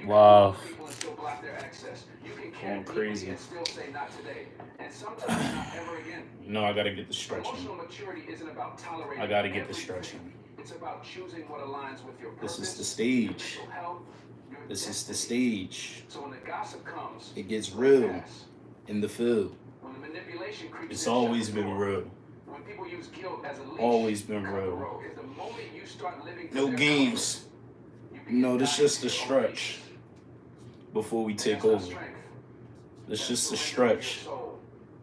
Wow. Going crazy. You know I gotta get the stretching. I gotta get the stretching. This is the stage. This is the stage. It gets real in the field. It's always been real. Always been real. No games. No, this just a stretch before we take over. It's just a stretch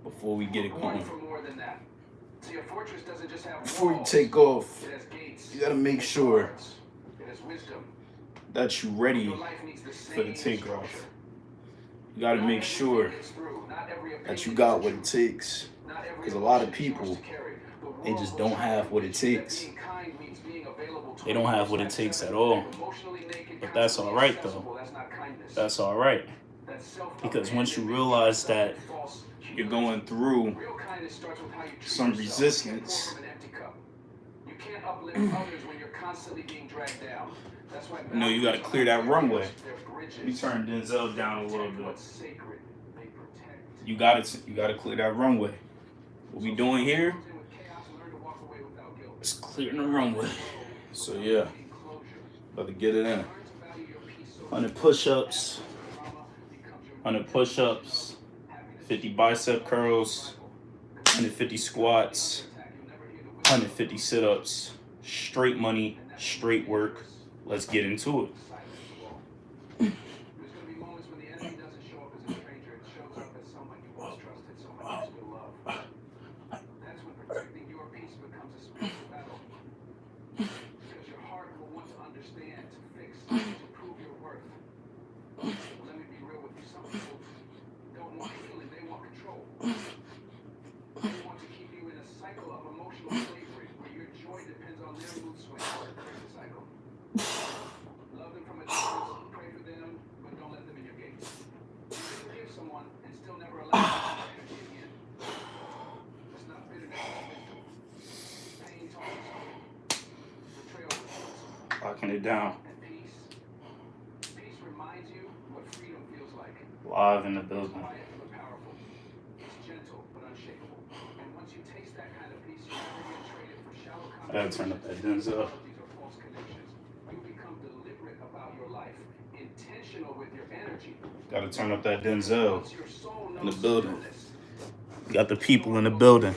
before we get it going. Before you take off, you gotta make sure that you're ready for the takeoff. You gotta make sure that you got what it takes. Because a lot of people, they just don't have what it takes. They don't have what it takes at all. But that's all right, though. That's all right. Because once you realize that you're going through some resistance, you know, you got to clear that runway. Let me turn Denzel down a little bit. You got to clear that runway. What we doing here is clearing the runway. So yeah, about to get it in. 100 push-ups, 100 push-ups, 50 bicep curls, 150 squats, 150 sit-ups. Straight money, straight work. Let's get into it. Locking it down. Live in the building. I gotta turn up that Denzel. Gotta turn up that Denzel in the building. Got the people in the building.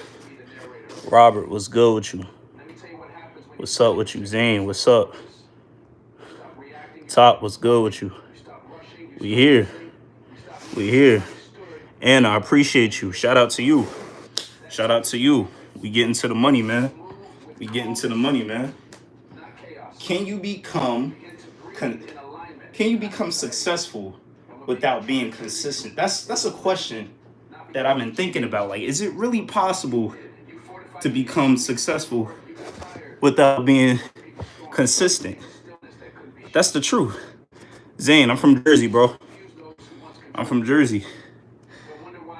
Robert, what's good with you? What's up with you? Zane, what's up? Top, what's good with you? We here. We here. And I appreciate you. Shout out to you. Shout out to you. We getting to the money, man. We getting to the money, man. Can you become successful without being consistent? That's a question that I've been thinking about. Like, is it really possible to become successful without being consistent? That's the truth. Zane, I'm from Jersey, bro. I'm from Jersey.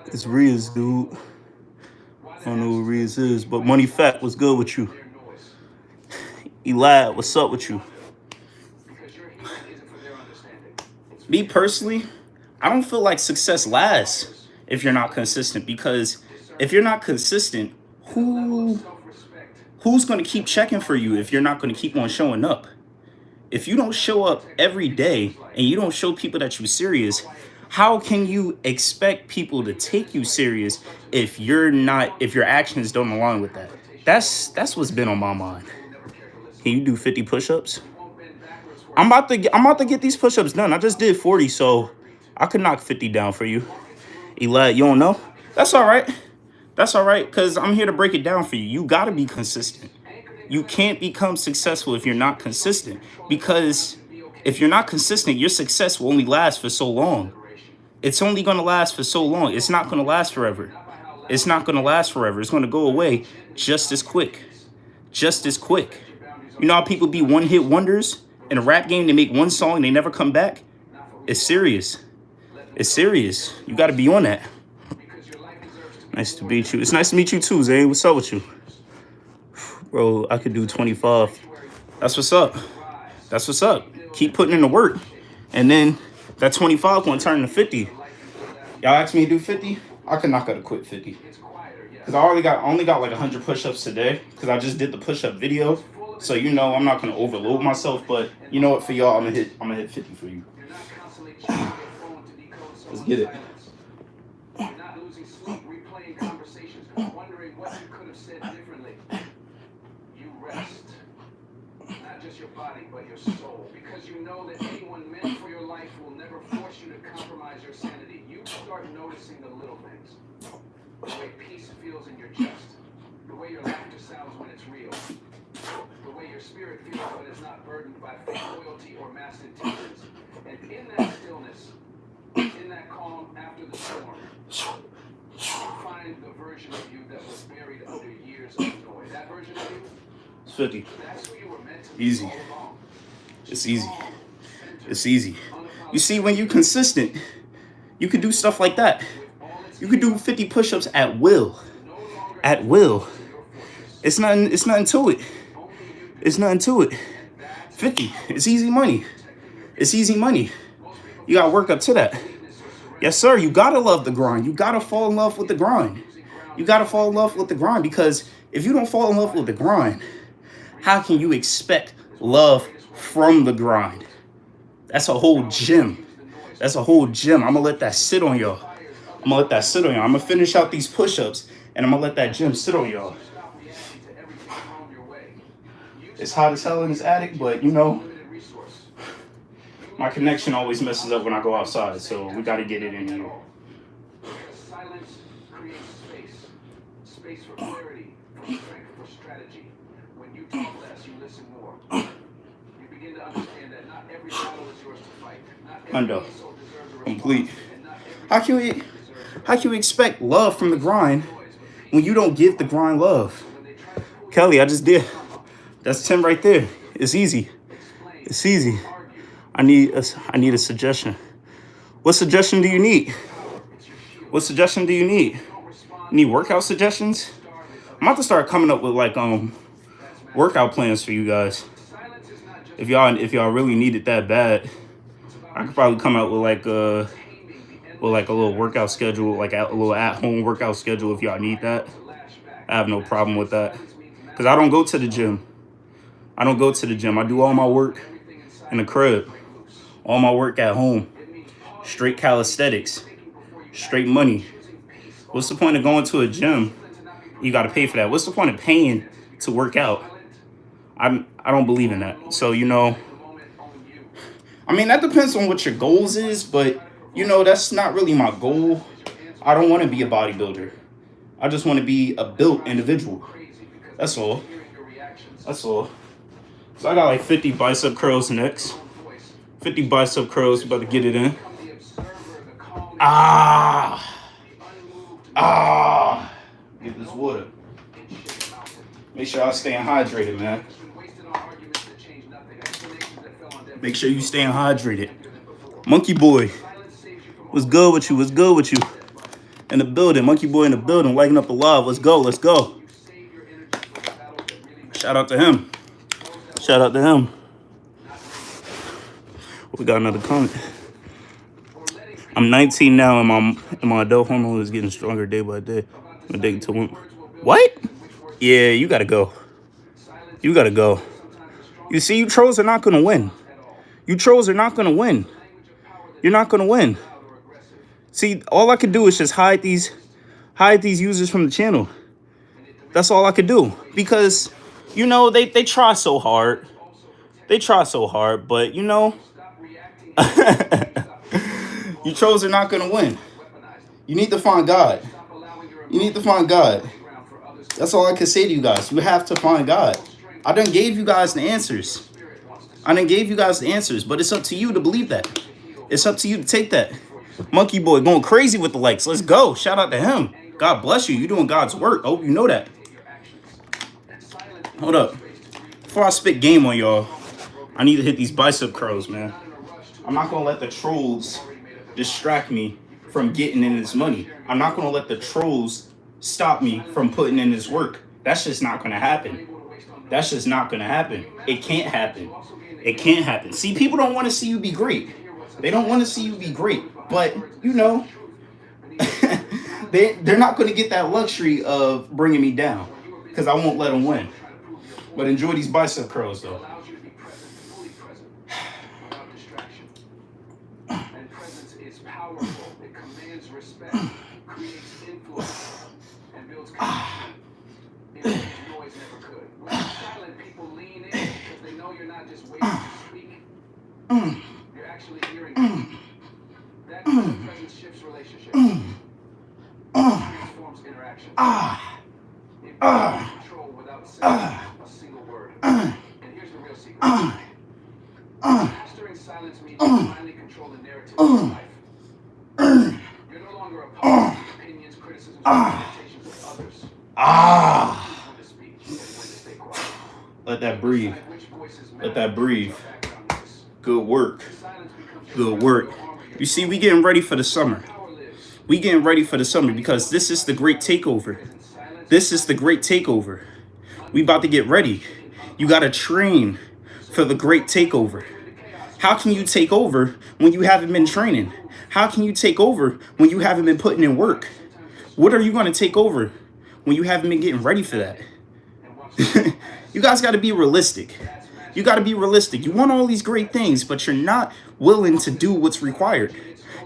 It's Riaz, dude. I don't know who Riaz is, but Money Fat, what's good with you? Elad, what's up with you? Me personally, I don't feel like success lasts if you're not consistent, because if you're not consistent, who's going to keep checking for you if you're not going to keep on showing up? If you don't show up every day and you don't show people that you're serious, how can you expect people to take you serious if your actions don't align with that? That's what's been on my mind. Can you do 50 push-ups? I'm about to get these push-ups done. I just did 40, so I could knock 50 down for you. Eli, you don't know? That's all right. That's all right, because I'm here to break it down for you. You got to be consistent. You can't become successful if you're not consistent, because if you're not consistent, your success will only last for so long. It's only going to last for so long. It's not going to last forever. It's not going to last forever. It's going to go away just as quick. Just as quick. You know how people be one-hit wonders in a rap game? They make one song and they never come back? It's serious. It's serious. You got to be on that. Nice to meet you. It's nice to meet you too, Zane. What's up with you? Bro, I could do 25. That's what's up. That's what's up. Keep putting in the work. And then That 25 gonna turn to 50. Y'all asked me to do 50. I could not gonna quit 50 because I only got like 100 push-ups today because I just did the push-up video. So you know I'm not gonna overload myself, but you know what? For y'all, I'm gonna hit 50 for you. Let's get it. Not losing sleep, replaying conversations, wondering what you could have said differently. You rest. Not just your body, but your soul. Because you know that anyone meant for your life will never force you to compromise your sanity. You start noticing the little things. The way peace feels in your chest. The way your laughter sounds when it's real. The way your spirit feels when it's not burdened by fake loyalty or masked intentions. And in that stillness, in that calm after the storm, you find the version of you that was buried under years of noise. That version of you, It's 50. that's who you were meant to be Easy. all along. It's easy. It's easy. You see, when you're consistent, you could do stuff like that. You could do 50 push-ups at will. At will. It's nothing to it. It's nothing to it. 50. It's easy money. It's easy money. You gotta work up to that. Yes, sir. You gotta love the grind. You gotta fall in love with the grind. You gotta fall in love with the grind, because if you don't fall in love with the grind, how can you expect love from the grind? That's a whole gym. That's a whole gym. I'm gonna let that sit on y'all. I'm gonna finish out these push-ups and I'm gonna let that gym sit on y'all. It's hot as hell in this attic, but you know, my connection always messes up when I go outside, so we gotta get it in here. Silence creates space for clarity, for strength, for strategy. When you talk less, you listen more. You begin to understand that not every battle is yours to fight. Not every Hundo. soul deserves a Complete. response, and not every How can you expect love from the grind when you don't give the grind love? Kelly, I just did. That's 10 right there. It's easy. It's easy. I need a suggestion. What suggestion do you need? What suggestion do you need? You need workout suggestions? I'm about to start coming up with like workout plans for you guys. If y'all really need it that bad, I could probably come out with like a little workout schedule, like a little at-home workout schedule if y'all need that. I have no problem with that. Because I don't go to the gym. I do all my work in the crib. All my work at home. Straight calisthenics. Straight money. What's the point of going to a gym? You got to pay for that. What's the point of paying to work out? I don't believe in that. So, you know, I mean, that depends on what your goals is, but you know, that's not really my goal. I don't want to be a bodybuilder. I just want to be a built individual. That's all. That's all. So I got like 50 bicep curls next. 50 bicep curls, about to get it in. Get this water. Make sure y'all staying hydrated, man. Make sure you staying hydrated. Monkey Boy. What's good with you? What's good with you? In the building. Monkey Boy in the building. Lighting up alive. Let's go. Let's go. Shout out to him. Shout out to him. We got another comment. I'm 19 now and my adult hormone is getting stronger day by day. I'm addicted to women. What? Yeah, you gotta go. You gotta go. You see, you trolls are not gonna win. You trolls are not gonna win. You're not gonna win. See, all I could do is just hide these users from the channel. That's all I could do. Because, you know, they try so hard. They try so hard, but you know, you trolls are not gonna win. You need to find God. You need to find God. That's all I can say to you guys. You have to find God. I done gave you guys the answers. But it's up to you to believe that. It's up to you to take that. Monkey Boy going crazy with the likes. Let's go. Shout out to him. God bless you. You're doing God's work. I hope you know that. Hold up. Before I spit game on y'all, I need to hit these bicep curls, man. I'm not going to let the trolls distract me from getting in this money. I'm not going to let the trolls stop me from putting in this work. That's just not going to happen. That's just not going to happen. It can't happen. It can't happen. See, people don't want to see you be great. They don't want to see you be great. But, you know, they're not going to get that luxury of bringing me down because I won't let them win. But enjoy these bicep curls, though. Allows you to be present, fully present, without distraction. And presence is powerful. It commands respect, creates influence, and builds connection in ways noise never could. When you're silent, people lean in because they know you're not just waiting to speak. You're actually hearing them. That kind of presence shifts relationships. Transforms interaction. It builds control without saying a single word. And here's the real secret. Mastering silence means you finally control the narrative of your life. You're no longer a part of the opinions, criticisms, or expectations of others. Choose when to speak and when to stay quiet. Let that breathe. Decide which voices Let matter, that breathe. which are background noise. Good work. Silence becomes your Good work. personal armor, your You see, we getting ready for the summer. power lives. We getting ready for the summer because this is the great takeover. This is the great takeover. We about to get ready. You got to train for the great takeover. How can you take over when you haven't been training? How can you take over when you haven't been putting in work? What are you going to take over when you haven't been getting ready for that? You guys got to be realistic. You got to be realistic. You want all these great things, but you're not willing to do what's required.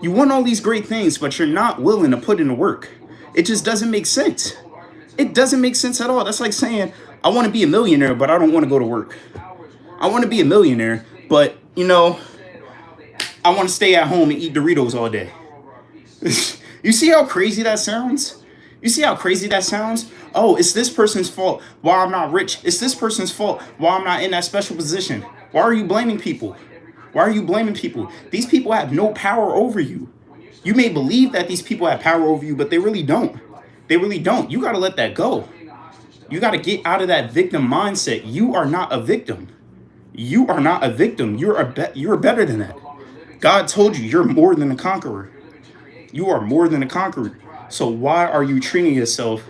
You want all these great things, but you're not willing to put in the work. It just doesn't make sense. It doesn't make sense at all. That's like saying, I want to be a millionaire, but I don't want to go to work. I want to be a millionaire, but, you know, I want to stay at home and eat Doritos all day. You see how crazy that sounds? You see how crazy that sounds? Oh, it's this person's fault why I'm not rich. It's this person's fault why I'm not in that special position. Why are you blaming people? Why are you blaming people? These people have no power over you. You may believe that these people have power over you, but they really don't. They really don't. You got to let that go. You got to get out of that victim mindset. You are not a victim. You are not a victim. You're better than that. God told you you're more than a conqueror. You are more than a conqueror. So why are you treating yourself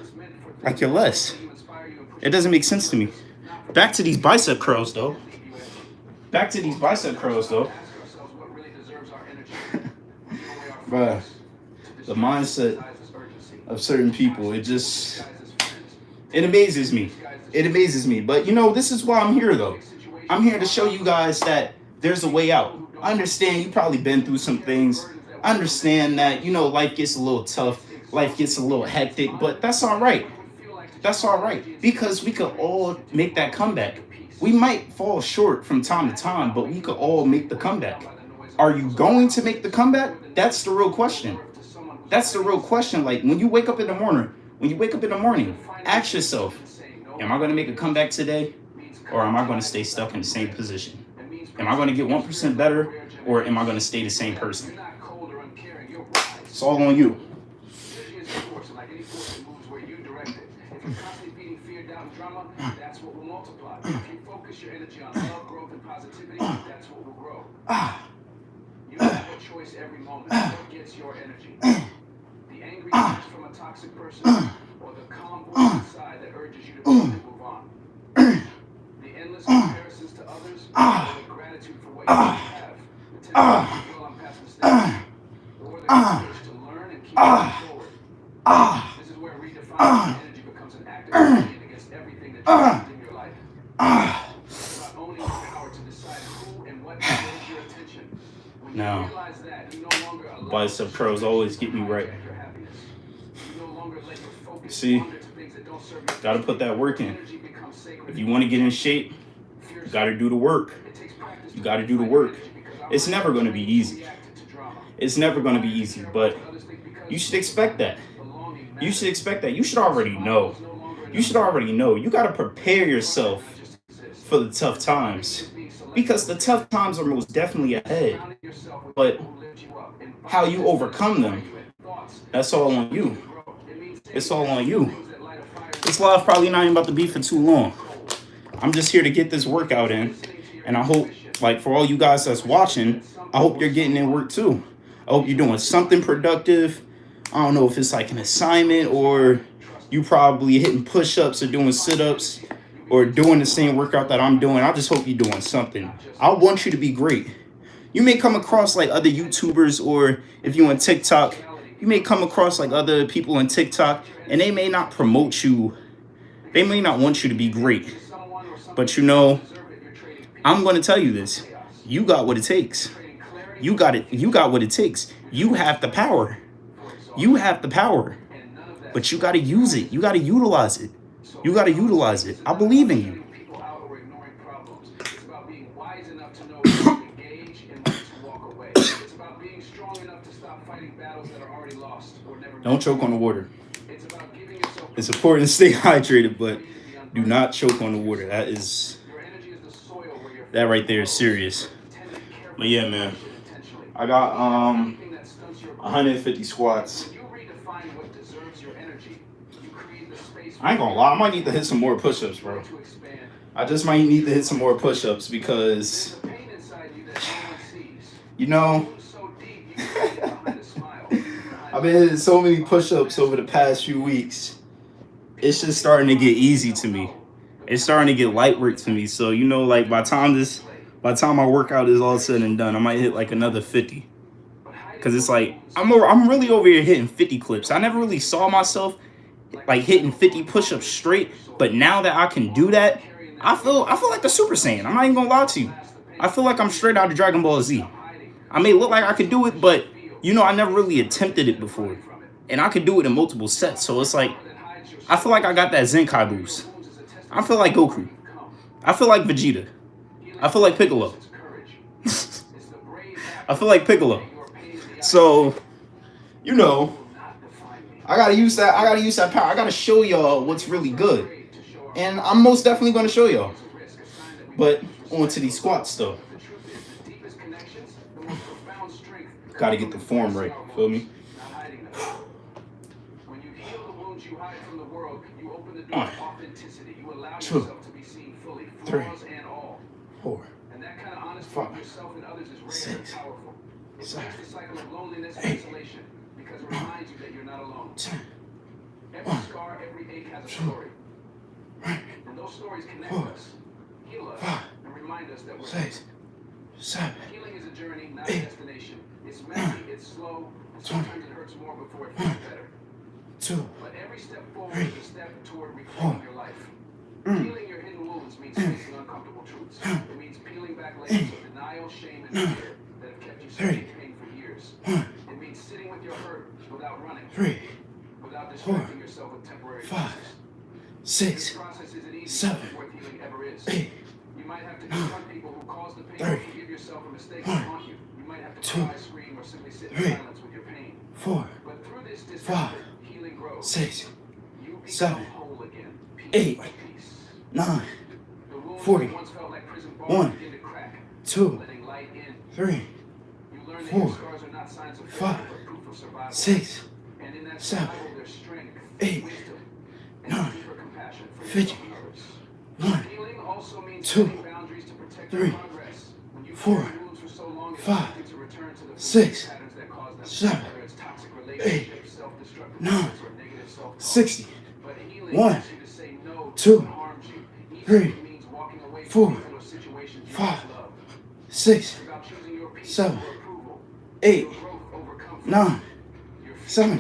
like you're less? It doesn't make sense to me. Back to these bicep curls, though. Back to these bicep curls, though. Bruh, the mindset of certain people, it amazes me. It amazes me. But, you know, this is why I'm here, though. I'm here to show you guys that there's a way out. I understand you've probably been through some things. I understand that, you know, life gets a little tough. Life gets a little hectic, but that's all right. That's all right. Because we could all make that comeback. We might fall short from time to time, but we could all make the comeback. Are you going to make the comeback? That's the real question. That's the real question. Like when you wake up in the morning, ask yourself, am I going to make a comeback today? Or am I going to stay stuck in the same position? Am I going to get 1% better? Or am I going to stay the same person? It's all on you. That's what will multiply. If you focus your energy on love, growth, and positivity, that's what will grow. You have a choice every moment. What gets your energy? The angry text from a toxic person, or the calm voice inside that urges you to move on. The endless comparisons to others, or the gratitude for what you have. The tendency to dwell on past mistakes, or the courage to learn and keep moving forward. This is where redefining energy becomes an active ingredient against everything that you in your life. It's about owning your power to decide who and what deserves your attention. When you realize that, you no longer allow Bicep curls always get me right. your happiness. You no longer let your focus See, wander to things that don't serve your got to put that work in. energy becomes sacred. If you want to get in shape, you got to do the work. It takes practice You got to do the work. It's never going to be easy. It's never going to be easy, but you should expect that. You should expect that. You should already know. You should already know. You got to prepare yourself for the tough times because the tough times are most definitely ahead. But how you overcome them, that's all on you. It's all on you. This live probably not even about to be for too long. I'm just here to get this workout in. And I hope, like, for all you guys that's watching, I hope you're getting in work too. I hope you're doing something productive. I don't know if it's like an assignment or you probably hitting push-ups or doing sit-ups or doing the same workout that I'm doing. I just hope you're doing something. I want you to be great. You may come across like other YouTubers, or if you on TikTok, you may come across like other people on TikTok, and they may not promote you. They may not want you to be great. But you know, I'm going to tell you this. You got what it takes. You got it. You got what it takes. You have the power. You have the power. But you got to use it. You got to utilize it. You got to utilize it. I believe in you. Don't choke on the water. It's important to stay hydrated, but do not choke on the water. That right there is serious. But yeah, man. I got 150 squats. I ain't gonna lie, I might need to hit some more push-ups, bro. I just might need to hit some more push-ups because, you know, I've been hitting so many push-ups over the past few weeks. It's just starting to get easy to me. It's starting to get light work to me. So, you know, like by the time my workout is all said and done, I might hit like another 50. Cause it's like I'm really over here hitting 50 clips. I never really saw myself like hitting 50 push-ups straight, but now that I can do that, I feel like a Super Saiyan. I'm not even gonna lie to you. I feel like I'm straight out of Dragon Ball Z. I may look like I could do it, but you know, I never really attempted it before, and I could do it in multiple sets. So it's like I feel like I got that Zenkai boost. I feel like Goku. I feel like Vegeta. I feel like Piccolo. I feel like Piccolo. So, you know, I gotta use that. I gotta use that power. I gotta show y'all what's really good, and I'm most definitely gonna show y'all. But on to these squats though. Gotta get the form right. Feel me? One, 2, 3, 4, 5, 6, 7, 8, 10. Every scar, every ache has a story. And those stories connect us, heal us, and remind us that we're 6, 7. Healing is a journey, not a destination. It's messy, it's slow, and sometimes it hurts more before it feels better. 2. But every step forward is a step toward reclaiming your life. Healing your hidden wounds means facing uncomfortable truths. It means peeling back layers of denial, shame, and fear that have kept you stuck in pain for years. It means sitting with your hurt without running, without distracting yourself with temporary 5, 6, 7, 8. You might have to confront people who caused the pain, or forgive yourself for mistakes that haunt you. You might have to cry, scream, or simply sit in silence with your pain. 4, but through this discomfort, healing grows. 6, 7, 8, 9, 40, 1, 2, 3, 4, 5, 6, 7, 8, 9, 50. 1, 2, 3, 4, 5, 6, 7, 8, 9, 60. 1, 2, 3, 4, 5, 6, 7, 8, 9, 7,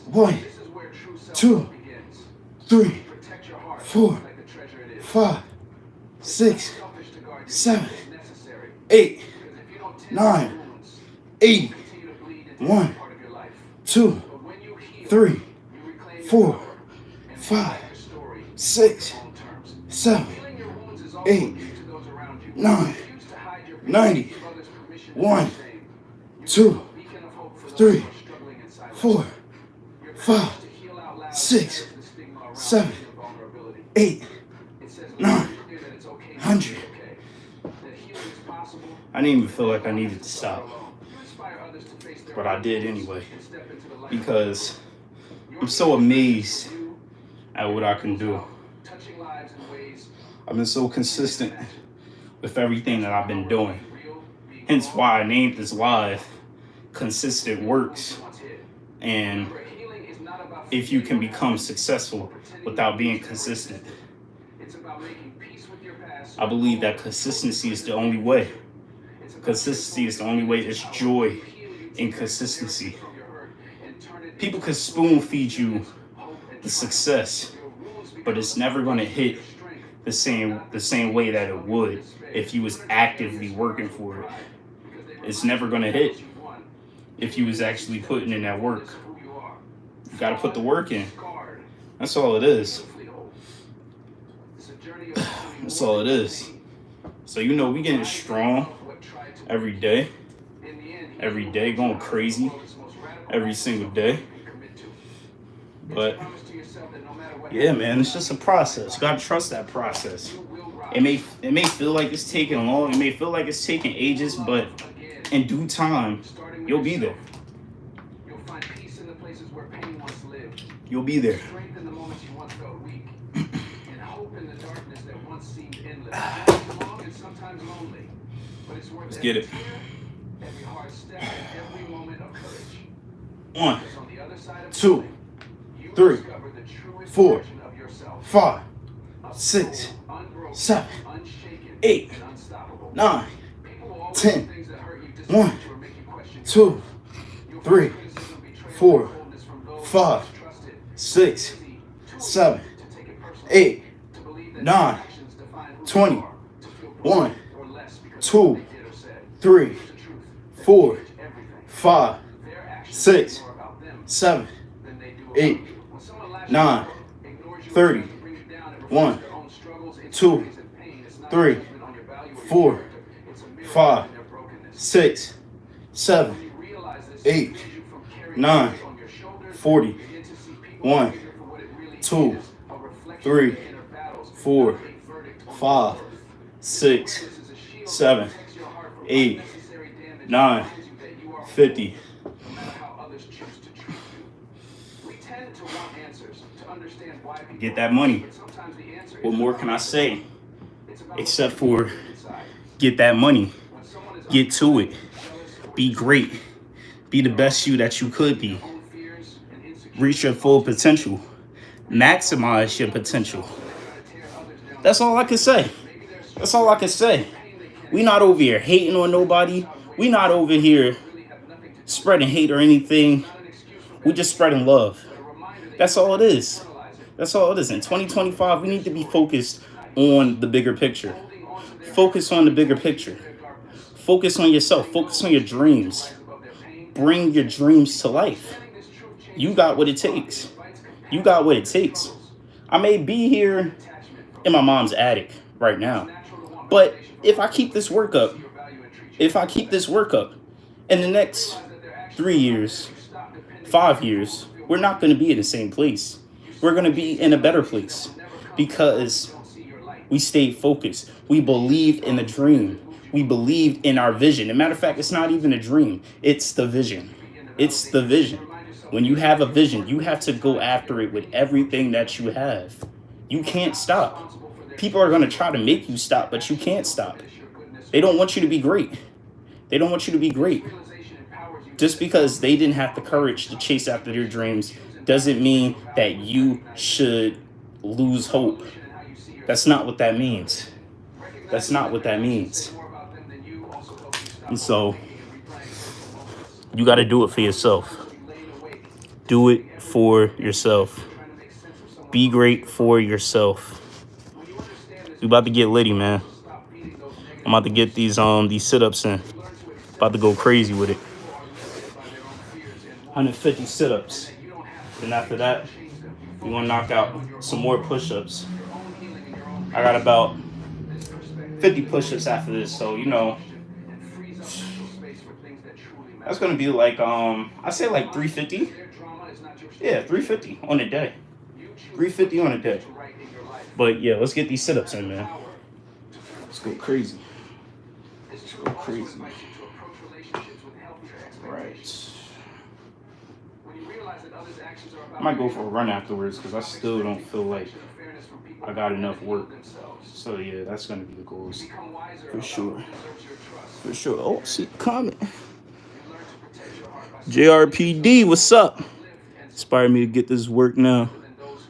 1, 2, 3, 4, 5, 6, 7, 8, 9, 80. 1, 2, 3, 4, 5, 6, 7, 8, 9, 90. 1, 2, 3, 4, 5, 6, 7, 8, 9, 100. I didn't even feel like I needed to stop, but I did anyway, because I'm so amazed at what I can do. I've been so consistent with everything that I've been doing. Hence why I named this live Consistent Works. And if you can become successful without being consistent, I believe that consistency is the only way. Consistency is the only way. It's joy in consistency. People can spoon feed you the success, but it's never going to hit the same way that it would if you was actively working for it. It's never going to hit if you was actually putting in that work. You got to put the work in. That's all it is. That's all it is. So you know we getting strong every day, going crazy every single day. But yeah, man, it's just a process. You gotta trust that process. It may feel like it's taking long. It may feel like it's taking ages, but in due time, you'll be there. You'll be there. Let's get it. 1, 2, 3, 4, 5, 6, 7, 8, 9, 10. 1, 2, 3, 4, 5, 6, 7, 8, 9, 20. 1, 2, 3, 4, 5, 6, 7, 8, 9, 30. 1, 2, 3, 4, 5, 6, 7, 8, 9, 40. 1, 2, 3, 4, 5, 6, 7, 8, 9, 50. Get that money. What more can I say? Except for get that money. Get to it. Be great. Be the best you that you could be. Reach your full potential. Maximize your potential. That's all I can say. That's all I can say. We not over here hating on nobody. We not over here spreading hate or anything. We just spreading love. That's all it is. That's all it is. In 2025, we need to be focused on the bigger picture. Focus on the bigger picture. Focus on yourself. Focus on your dreams. Bring your dreams to life. You got what it takes. You got what it takes. I may be here in my mom's attic right now, but if I keep this work up, in the next 3 years, 5 years, we're not going to be in the same place. We're going to be in a better place because we stayed focused. We believed in the dream. We believed in our vision. As a matter of fact, it's not even a dream. It's the vision. It's the vision. When you have a vision, you have to go after it with everything that you have. You can't stop. People are going to try to make you stop, but you can't stop. They don't want you to be great. They don't want you to be great. Just because they didn't have the courage to chase after their dreams doesn't mean that you should lose hope. That's not what that means. That's not what that means. And so you got to do it for yourself. Do it for yourself. Be great for yourself. We about to get litty, man. I'm about to get these sit-ups in. About to go crazy with it. 150 sit-ups. Then after that, we're gonna knock out some more push-ups. I got about 50 push-ups after this, so you know that's gonna be like I say like 350. Yeah, 350 on a day. 350 on a day. But yeah, let's get these sit-ups in, man. Let's go crazy. Let's go crazy. Right. I might go for a run afterwards because I still don't feel like I got enough work. So yeah, that's gonna be the goals for sure. For sure. Oh, see the comment. JRPD, what's up? Inspired me to get this work now.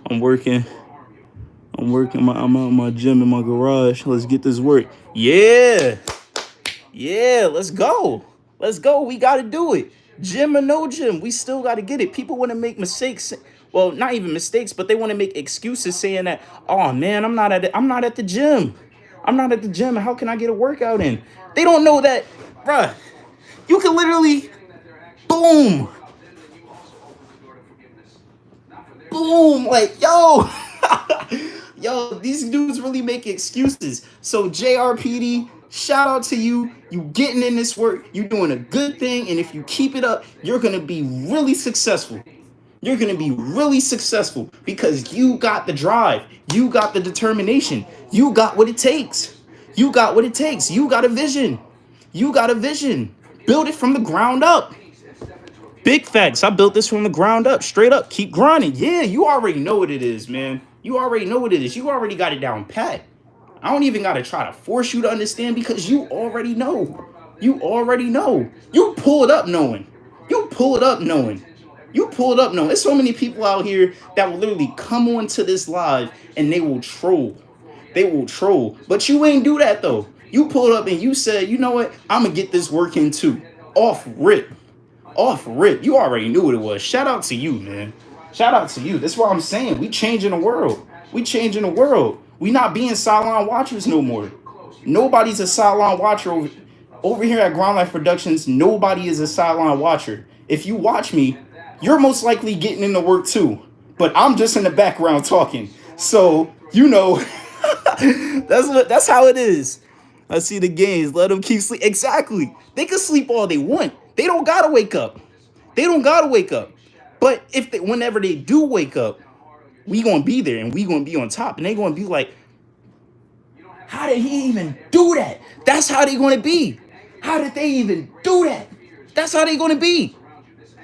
I'm working. I'm out in my gym in my garage. Let's get this work. Yeah. Yeah, let's go. Let's go. We got to do it. Gym or no gym, we still got to get it. People want to make mistakes. Well, not even mistakes, but they want to make excuses saying that, "Oh man, I'm not at the gym. I'm not at the gym. How can I get a workout in?" They don't know that, bruh. You can literally boom, boom, like yo, yo, these dudes really make excuses. So JRPD, shout out to you. You getting in this work, you doing a good thing, and if you keep it up, you're gonna be really successful. You're gonna be really successful because you got the drive, you got the determination, you got what it takes. You got what it takes. You got a vision. You got a vision. Build it from the ground up. Big facts. I built this from the ground up, straight up. Keep grinding. Yeah, you already know what it is, man. You already know what it is. You already got it down pat. I don't even got to try to force you to understand because you already know. You already know. You pull it up knowing. You pull it up knowing. You pull it up knowing. There's so many people out here that will literally come onto this live and they will troll. They will troll. But you ain't do that though. You pulled up and you said, you know what? I'm going to get this work in too. Off rip. Off rip. You already knew what it was. Shout out to you, man. Shout out to you. That's what I'm saying. We changing the world. We changing the world. We not being sideline watchers no more. Nobody's a sideline watcher over here at Ground Life Productions. Nobody is a sideline watcher. If you watch me, you're most likely getting into work too. But I'm just in the background talking. So, you know, that's how it is. I see the games. Let them keep sleep. Exactly. They can sleep all they want. They don't gotta wake up. They don't gotta wake up. But whenever they do wake up, we gonna be there and we gonna be on top, and they gonna be like, "How did he even do that?" That's how they gonna be. How did they even do that? That's how they gonna be.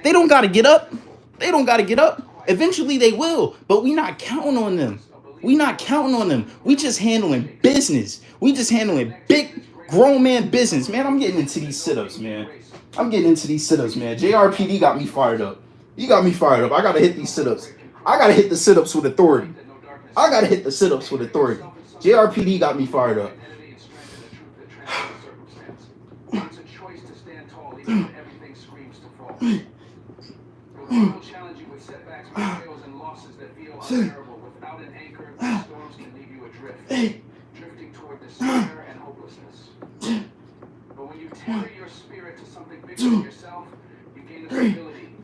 They don't gotta get up. They don't gotta get up. Eventually they will, but we not counting on them. We not counting on them. We just handling business. We just handling big grown man business. Man, I'm getting into these sit-ups, man. I'm getting into these sit-ups, man. JRPD got me fired up. You got me fired up. I gotta hit these sit-ups. I gotta hit the sit-ups with authority. I gotta hit the sit-ups with authority. JRPD got me fired up. It's a choice to stand tall even when everything screams to fall. Will challenge you with setbacks, betrayals, and losses that feel unbearable. Without an anchor, the storms can leave you adrift, drifting toward despair and hopelessness. But when you tether your spirit to something bigger than yourself, you gain a stability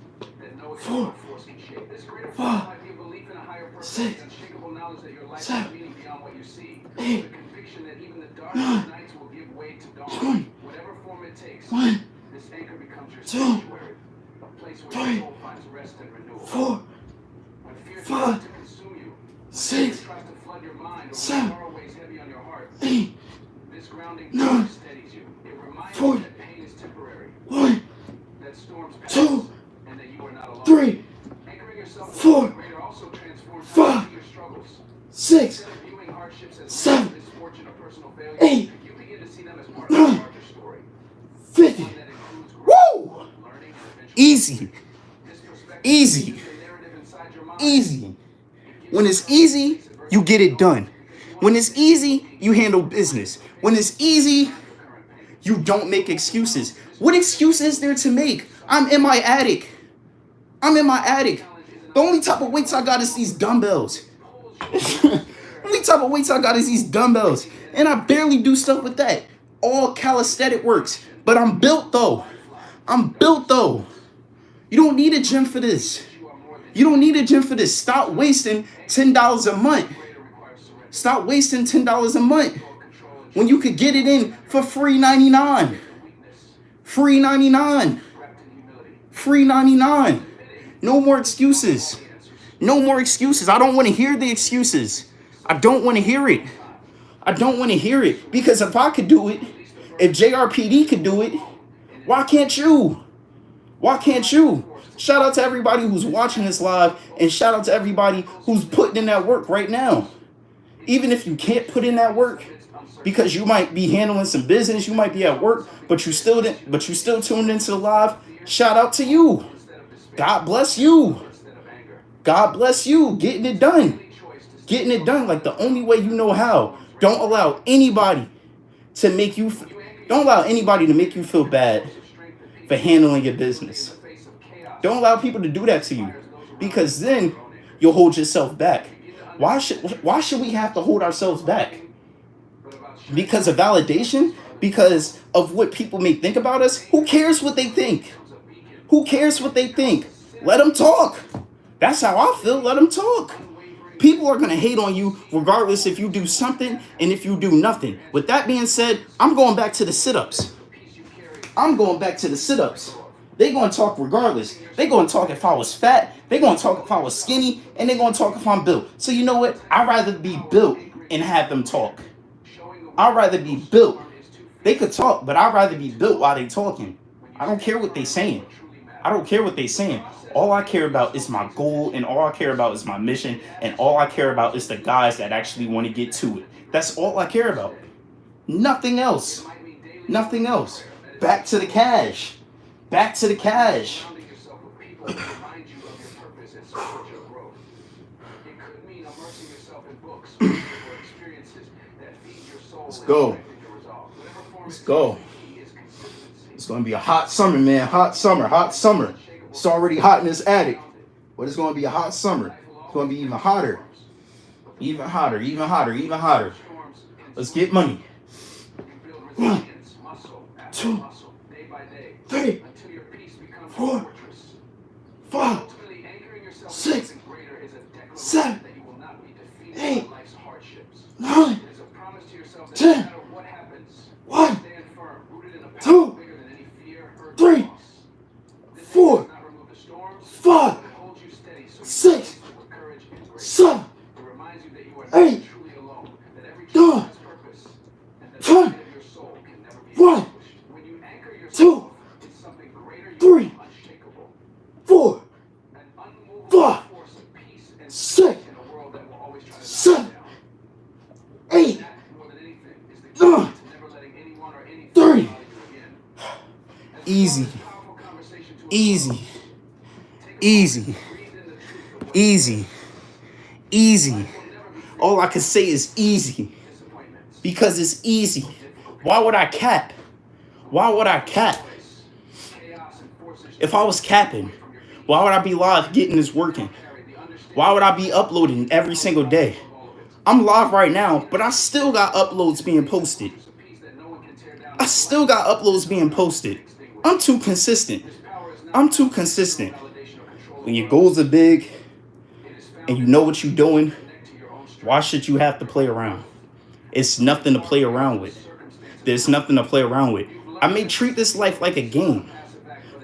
that no external force can shake. This greater force might be a belief in a higher purpose, the unshakable knowledge that your life has meaning beyond what you see, the conviction that even the darkest nights will give way to dawn. Whatever form it takes, this anchor becomes your sanctuary, a place where your soul finds rest and renewal. When fear tries to consume you, when fear tries to flood your mind, or when sorrow weighs heavy on your heart, this grounding power steadies you. It reminds you that pain is temporary, that storms pass, and that you are not alone. Anchoring yourself to the greater also transforms how you see your struggles. Instead of viewing hardships as misfortune or personal failure, you begin to see them as part of a larger story. 50. Woo! Learning and Easy. this perspective Easy. is a narrative inside your mind. Easy. When it's easy, you get it done. When it's easy, you handle business. When it's easy, you don't make excuses. What excuse is there to make? I'm in my attic. I'm in my attic. The only type of weights I got is these dumbbells. The only type of weights I got is these dumbbells. And I barely do stuff with that. All calisthenic works. But I'm built though. I'm built though. You don't need a gym for this. You don't need a gym for this. Stop wasting $10 a month. Stop wasting $10 a month when you could get it in for free 99. Free 99. Free 99. No more excuses. No more excuses. I don't want to hear the excuses. I don't want to hear it. I don't want to hear it. Because if I could do it, if JRPD could do it, why can't you? Why can't you? Shout out to everybody who's watching this live, and shout out to everybody who's putting in that work right now. Even if you can't put in that work because you might be handling some business, you might be at work, but you still tuned into the live. Shout out to you. God bless you. God bless you. Getting it done. Getting it done like the only way you know how. Don't allow anybody to make you Don't allow anybody to make you feel bad for handling your business. Don't allow people to do that to you, because then you'll hold yourself back. Why should we have to hold ourselves back? Because of validation? Because of what people may think about us? Who cares what they think? Who cares what they think? Let them talk. That's how I feel. Let them talk. People are going to hate on you regardless if you do something and if you do nothing. With that being said, I'm going back to the sit-ups. I'm going back to the sit-ups. They're going to talk regardless. They're going to talk if I was fat. They're going to talk if I was skinny. And they're going to talk if I'm built. So you know what? I'd rather be built and have them talk. I'd rather be built. They could talk, but I'd rather be built while they talking. I don't care what they saying. I don't care what they saying. All I care about is my goal, and all I care about is my mission, and all I care about is the guys that actually want to get to it. That's all I care about. Nothing else. Nothing else. Back to the cash. Back to the cash. Let's go. Let's go. It's going to be a hot summer, man. Hot summer. Hot summer. It's already hot in this attic. But it's going to be a hot summer. It's going to be even hotter. Even hotter. Even hotter. Even hotter. Let's get money. 1, 2, 3, 4, 5, 6, 7, 8, 9, 10. 1, 2, 3, 4, 5, 6, 7, 8, 9, 10. 1, 2, 3, 4, 5, 6, 7, 8, 9, 30. Easy. Easy. Easy. Easy. Easy. All I can say is easy. Because it's easy. Why would I cap? Why would I cap? If I was capping, why would I be live getting this working? Why would I be uploading every single day? I'm live right now, but I still got uploads being posted. I still got uploads being posted. I'm too consistent. I'm too consistent. When your goals are big and you know what you're doing, why should you have to play around? It's nothing to play around with. There's nothing to play around with. I may treat this life like a game,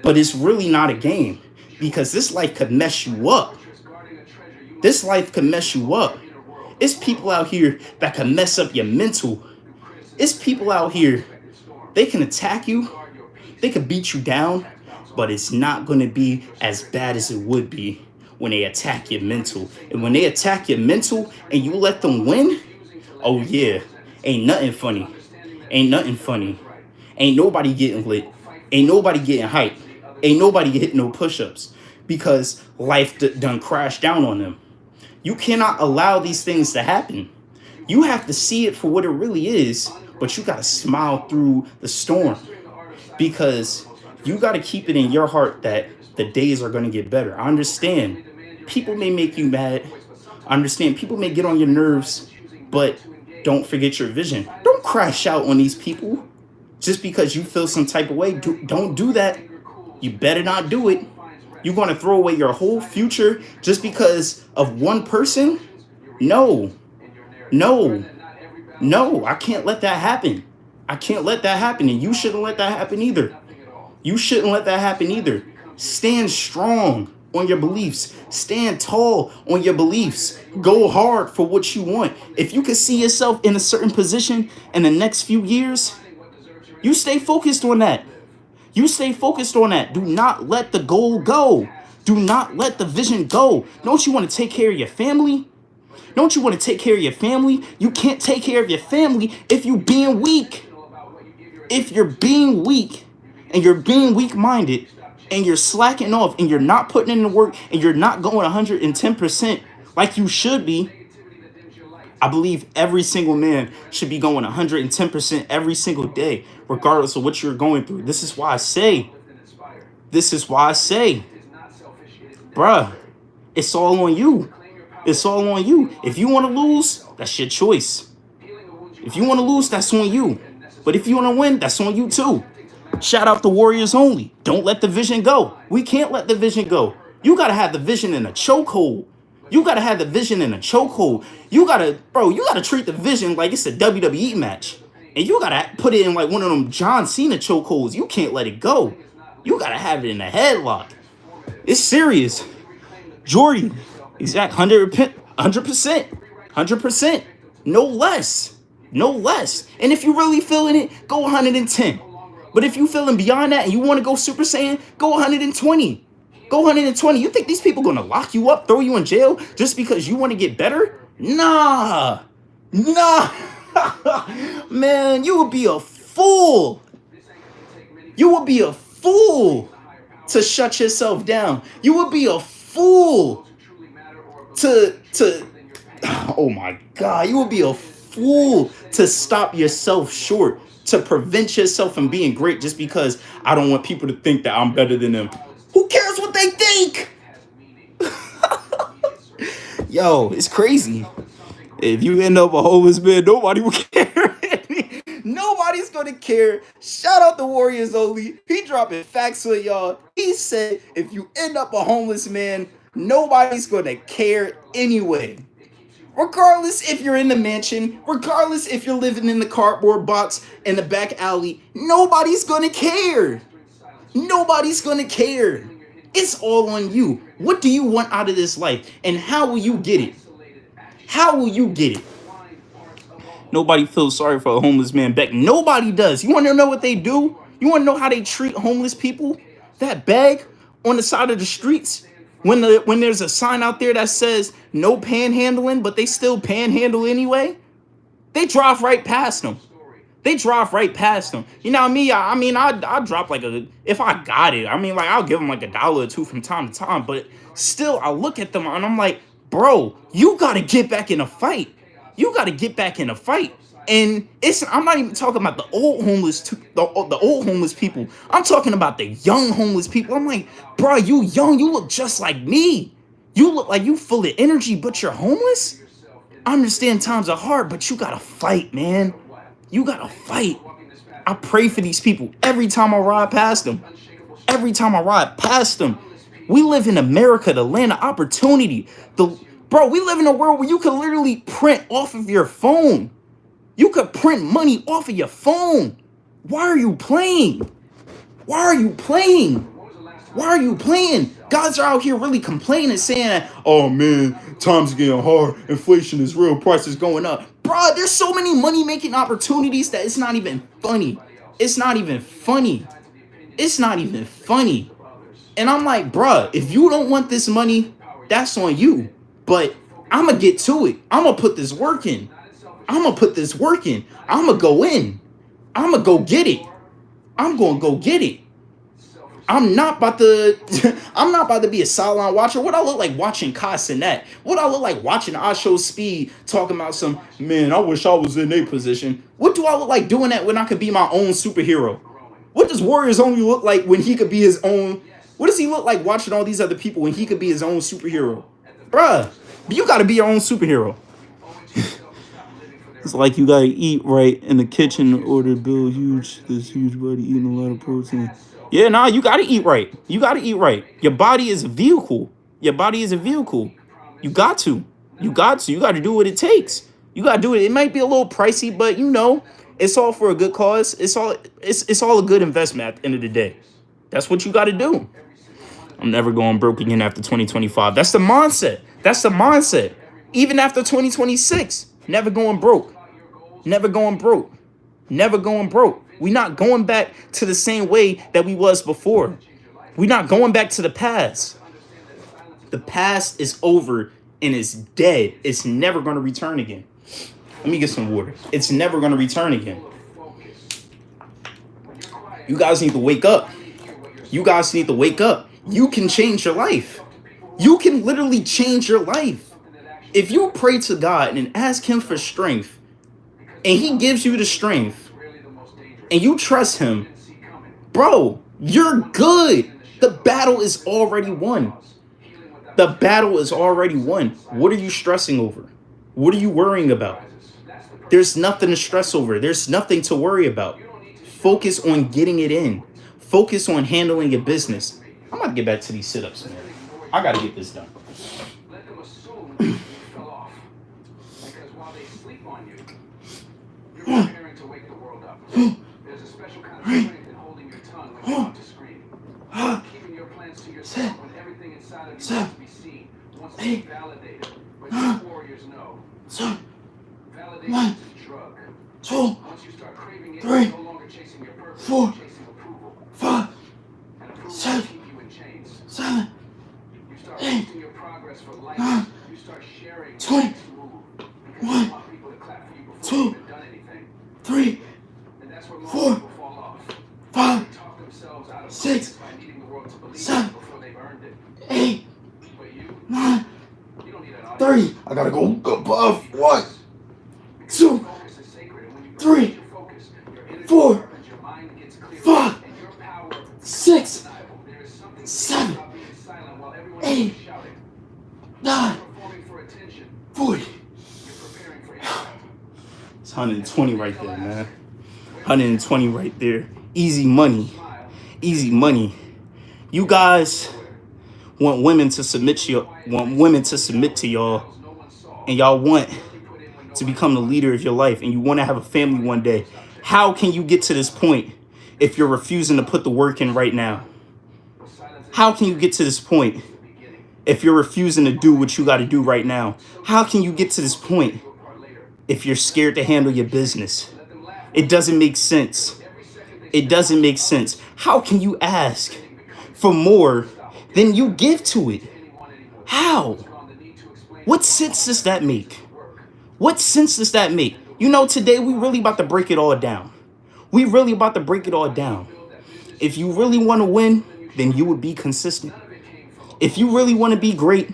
but it's really not a game, because this life could mess you up. This life could mess you up. It's people out here that can mess up your mental. It's people out here, they can attack you, they can beat you down, but it's not going to be as bad as it would be when they attack your mental. And when they attack your mental and you let them win, oh yeah, ain't nothing funny. Ain't nothing funny. Ain't nobody getting lit. Ain't nobody getting hyped. Ain't nobody hitting no push-ups, because life done crashed down on them. You cannot allow these things to happen. You have to see it for what it really is, but you got to smile through the storm, because you got to keep it in your heart that the days are going to get better. I understand people may make you mad. I understand people may get on your nerves, but don't forget your vision. Don't crash out on these people just because you feel some type of way. Don't do that. You better not do it. You're going to throw away your whole future just because of one person? No. No. No, I can't let that happen. I can't let that happen, and you shouldn't let that happen either. You shouldn't let that happen either. Stand strong on your beliefs. Stand tall on your beliefs. Go hard for what you want. If you can see yourself in a certain position in the next few years, you stay focused on that. You stay focused on that. Do not let the goal go. Do not let the vision go. Don't you want to take care of your family? Don't you want to take care of your family? You can't take care of your family if you're being weak. If you're being weak and you're being weak-minded and you're slacking off and you're not putting in the work and you're not going 110% like you should be, I believe every single man should be going 110% every single day, regardless of what you're going through. This is why I say, bruh, it's all on you. It's all on you. If you want to lose, that's your choice. If you want to lose, that's on you. But if you want to win, that's on you too. Shout out the Warriors only. Don't let the vision go. We can't let the vision go. You got to have the vision in a chokehold. You got to have the vision in a chokehold. You got to treat the vision like it's a WWE match. And you got to put it in like one of them John Cena chokeholds. You can't let it go. You got to have it in a headlock. It's serious. Jordy, exact 100%, 100%, no less, no less. And if you really feeling it, go 110. But if you feeling beyond that and you want to go Super Saiyan, go 120. Go 120. You think these people gonna lock you up, throw you in jail just because you want to get better? Nah. Man, you would be a fool. You would be a fool to shut yourself down. You would be a fool to oh my God, you would be a fool to stop yourself short, to prevent yourself from being great just because I don't want people to think that I'm better than them. Who cares what they think? Yo, it's crazy. If you end up a homeless man, nobody will care. Nobody's gonna care. Shout out the Warriors only. He dropping facts on y'all. He said if you end up a homeless man, nobody's gonna care anyway. Regardless if you're in the mansion, regardless if you're living in the cardboard box in the back alley, nobody's gonna care. Nobody's gonna care. It's all on you. What do you want out of this life? And how will you get it? How will you get it? Nobody feels sorry for a homeless man back. Nobody does. You want to know what they do? You want to know how they treat homeless people? That bag on the side of the streets, when there's a sign out there that says no panhandling, but they still panhandle anyway, they drive right past them. They drive right past them. You know me, I drop like if I got it, I'll give them like $1 or $2 from time to time, but still I look at them and I'm like, bro, you got to get back in a fight. You got to get back in a fight. And I'm not even talking about the old homeless people. I'm talking about the young homeless people. I'm like, bro, you young, you look just like me. You look like you full of energy, but you're homeless? I understand times are hard, but you got to fight, man. You got to fight. I pray for these people every time I ride past them. Every time I ride past them. We live in America, the land of opportunity. Bro, we live in a world where you can literally print off of your phone. You could print money off of your phone. Why are you playing? Why are you playing? Why are you playing? Guys are out here really complaining, saying, oh man, times are getting hard. Inflation is real. Prices going up. Bro, there's so many money-making opportunities that it's not even funny. It's not even funny. It's not even funny. And I'm like, bro, if you don't want this money, that's on you. But I'm going to get to it. I'm going to put this work in. I'm going to put this work in. I'm going to go in. I'm going to go get it. I'm going to go get it. I'm not about to be a sideline watcher. What I look like watching Kai Cenat? What I look like watching I Show Speed talking about some, man, I wish I was in their position. What do I look like doing that when I could be my own superhero? What does Warriors only look like when he could be his own? What does he look like watching all these other people when he could be his own superhero? Bruh, you got to be your own superhero. It's like you got to eat right in the kitchen in order to build this huge body eating a lot of protein. Yeah, nah, you got to eat right. You got to eat right. Your body is a vehicle. Your body is a vehicle. You got to. You got to do what it takes. You got to do it. It might be a little pricey, but you know, it's all for a good cause. It's all a good investment at the end of the day. That's what you got to do. I'm never going broke again after 2025. That's the mindset. That's the mindset. Even after 2026, never going broke. Never going broke. Never going broke. We're not going back to the same way that we was before. We're not going back to the past. The past is over and it's dead. It's never going to return again. Let me get some water. It's never going to return again. You guys need to wake up. You guys need to wake up. You can change your life. You can literally change your life. If you pray to God and ask him for strength, and he gives you the strength, and you trust him, bro, you're good. The battle is already won. The battle is already won. What are you stressing over? What are you worrying about? There's nothing to stress over. There's nothing to worry about. Focus on getting it in. Focus on handling your business. I'm about to get back to these sit-ups, man. I got to get this done. Let them assume you fell off. Because while they sleep on you, you're preparing to wake the world up. There's a special kind of strength in holding your tongue when you want to scream. Keeping your plans to yourself when everything inside of you wants to be seen, wants to be validated. But your warriors know. Validation is a drug. Once you start craving it, you're no longer chasing your purpose, you're chasing approval. And approval will keep you in chains. You start posting your progress for likes. You start sharing your next move. Because you want people to clap for you before you've even done anything. And that's where most people fall off. They talk themselves out of greatness by needing the world to believe it before they've earned it. But you don't need an audience. I gotta go above. 1, 2, Focus is sacred, and when you 3, your focus, your energy 4, sharpens, your mind gets clearer, 5, and your power 6, is undeniable. There is something 7, about being silent while everyone 8, else is shouting. 9, Performing for attention. 40. You're preparing for impact. It's 120 right there, man. 120 right there. Easy money. Smile. Easy money. You guys want women to submit to y'all, No one saw. and y'all want You put in when no to one become the leader of your life, and you want to have a family one day. How can you get to this point if you're refusing to put the work in right now? silence is How can you get to this point the beginning. if you're refusing to do what you got to do right now? How can you get to this point Your part later. if you're scared to handle your business? Let them laugh. It doesn't make sense. Every second they It doesn't make sense. How can you ask for more than you give to it? anyone anymore. How? On the need to explain What sense does that make? work. What sense does that make? You know, today we really about to break it all down. We really about to break it all down. If you really want to win, then you would be consistent. None of it came from If you really want to be great,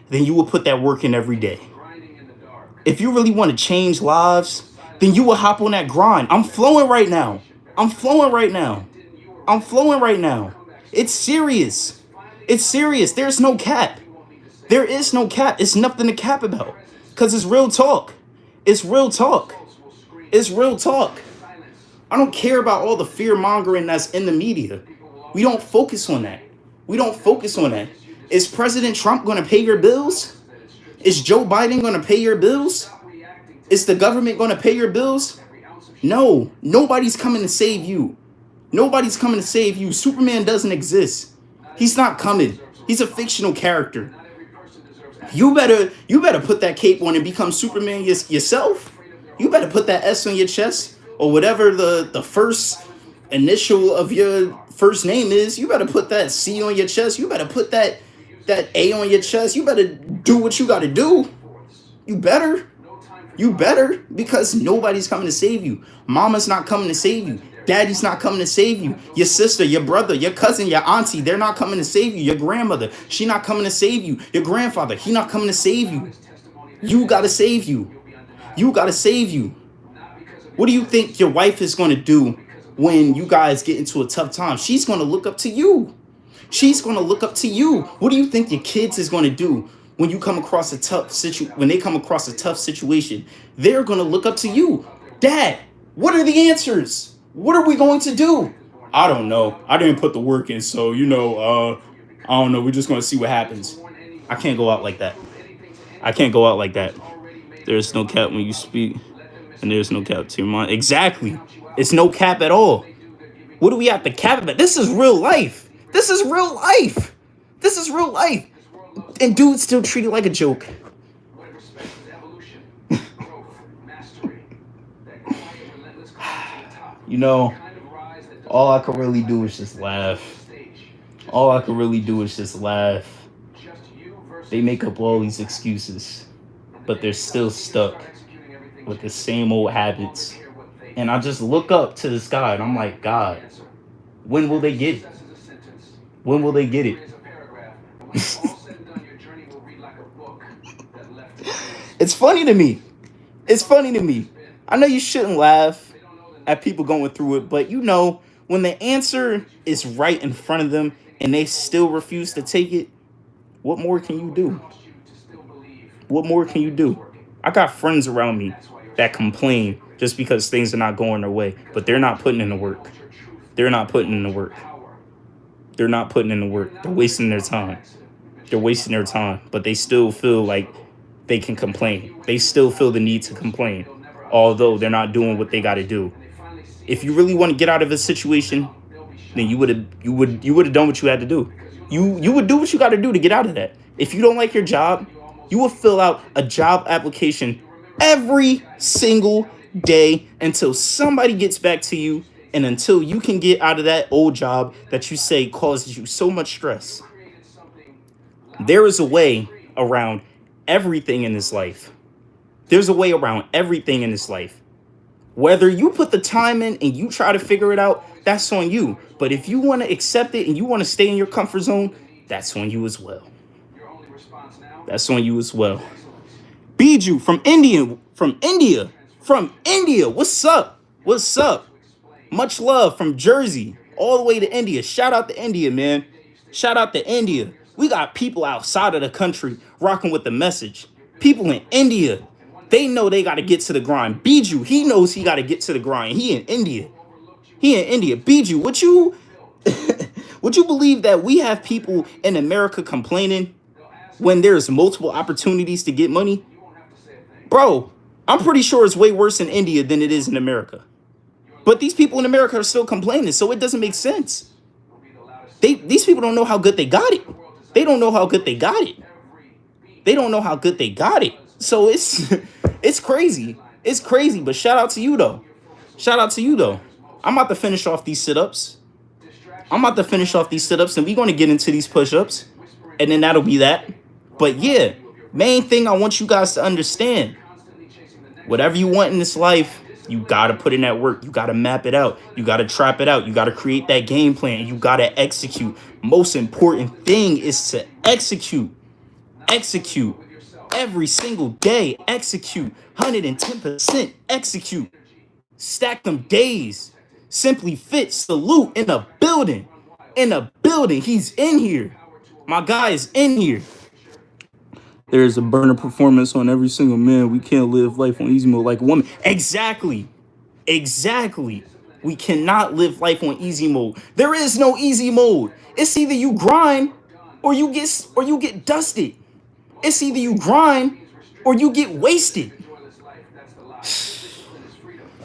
then you will put that work in every day. grinding in the dark. If you really want to change lives, then you will hop on that grind. I'm flowing right now. I'm flowing right now. I'm flowing right now. It's serious. It's serious. There's no cap. There is no cap. It's nothing to cap about. Because it's real talk. It's real talk. It's real talk. I don't care about all the fear mongering that's in the media. We don't focus on that. We don't focus on that. Is President Trump going to pay your bills? Is Joe Biden going to pay your bills? Is the government going to pay your bills? No, nobody's coming to save you. Nobody's coming to save you. Superman doesn't exist. He's not coming. He's a fictional character. You better put that cape on and become Superman yourself. You better put that S on your chest or whatever the first initial of your first name is. You better put that C on your chest. You better put that A on your chest. You better do what you got to do. You better. You better, because nobody's coming to save you. Mama's not coming to save you. Daddy's not coming to save you. Your sister, your brother, your cousin, your auntie, they're not coming to save you. Your grandmother, she not coming to save you. Your grandfather, he not coming to save you. You got to save you. You got to save you. What do you think your wife is going to do when you guys get into a tough time? She's going to look up to you. She's going to look up to you. What do you think your kids is going to do when you come across a tough when they come across a tough situation? They're going to look up to you. Dad, what are the answers? What are we going to do? I don't know. I didn't put the work in, so I don't know. We're just going to see what happens. I can't go out like that. I can't go out like that. There's no cap when you speak, and there's no cap to your mind. Exactly. It's no cap at all. What do we have to cap about? This is real life. This is real life. This is real life. And dudes still treat it like a joke. What respect is evolution, growth, mastery, that quiet, relentless climb to the top. You know, Kind of rise that doesn't all I could really do is just laugh. stage. All I could really do is just laugh. Just you versus They make up all these excuses, but they're still stuck executing everything with the same old habits. care what they And I just look up to the sky and I'm like, God, answer. when will they get it? Success is a sentence. When will they get it? Here's a paragraph. And when it's all said and done, your journey will read like a book that left It's funny to me. It's funny to me. I know you shouldn't laugh at people going through it, but you know, when the answer is right in front of them and they still refuse to take it, what more can you do? What more can you do? I got friends around me that complain just because things are not going their way, but they're not putting in the work. They're not putting in the work. They're not putting in the work. They're wasting their time. They're wasting their time, but they still feel like they can complain. They still feel the need to complain, although they're not doing what they got to do. If you really want to get out of a situation, then you would have done what you had to do. You would do what you got to do to get out of that. If you don't like your job, you will fill out a job application every single day until somebody gets back to you and until you can get out of that old job that you say causes you so much stress. There is a way around everything in this life. There's a way around everything in this life. Whether you put the time in and you try to figure it out, that's on you. But if you want to accept it and you want to stay in your comfort zone, that's on you as well. That's on you as well. Biju from India. What's up? What's up? Much love from Jersey all the way to India. Shout out to India, man. Shout out to India. We got people outside of the country rocking with the message. People in India, they know they got to get to the grind. Biju, he knows he got to get to the grind. He in India. Biju, would you believe that we have people in America complaining when there's multiple opportunities to get money? Bro, I'm pretty sure it's way worse in India than it is in America. But these people in America are still complaining, so it doesn't make sense. These people don't know how good they got it. They don't know how good they got it. They don't know how good they got it. So it's crazy. It's crazy, but shout out to you though. Shout out to you though. I'm about to finish off these sit-ups. And we're going to get into these push-ups. And then that'll be that. But yeah, main thing I want you guys to understand, whatever you want in this life, you got to put in that work. You got to map it out. You got to trap it out. You got to create that game plan. You got to execute. Most important thing is to execute. Execute. Every single day. Execute. 110%. Execute. Stack them days. Simply Fit. Salute in a building. He's in here. My guy is in here. There's a burner performance on every single man. We can't live life on easy mode like a woman. Exactly. We cannot live life on easy mode. There is no easy mode. It's either you grind or you get dusted. It's either you grind or you get wasted.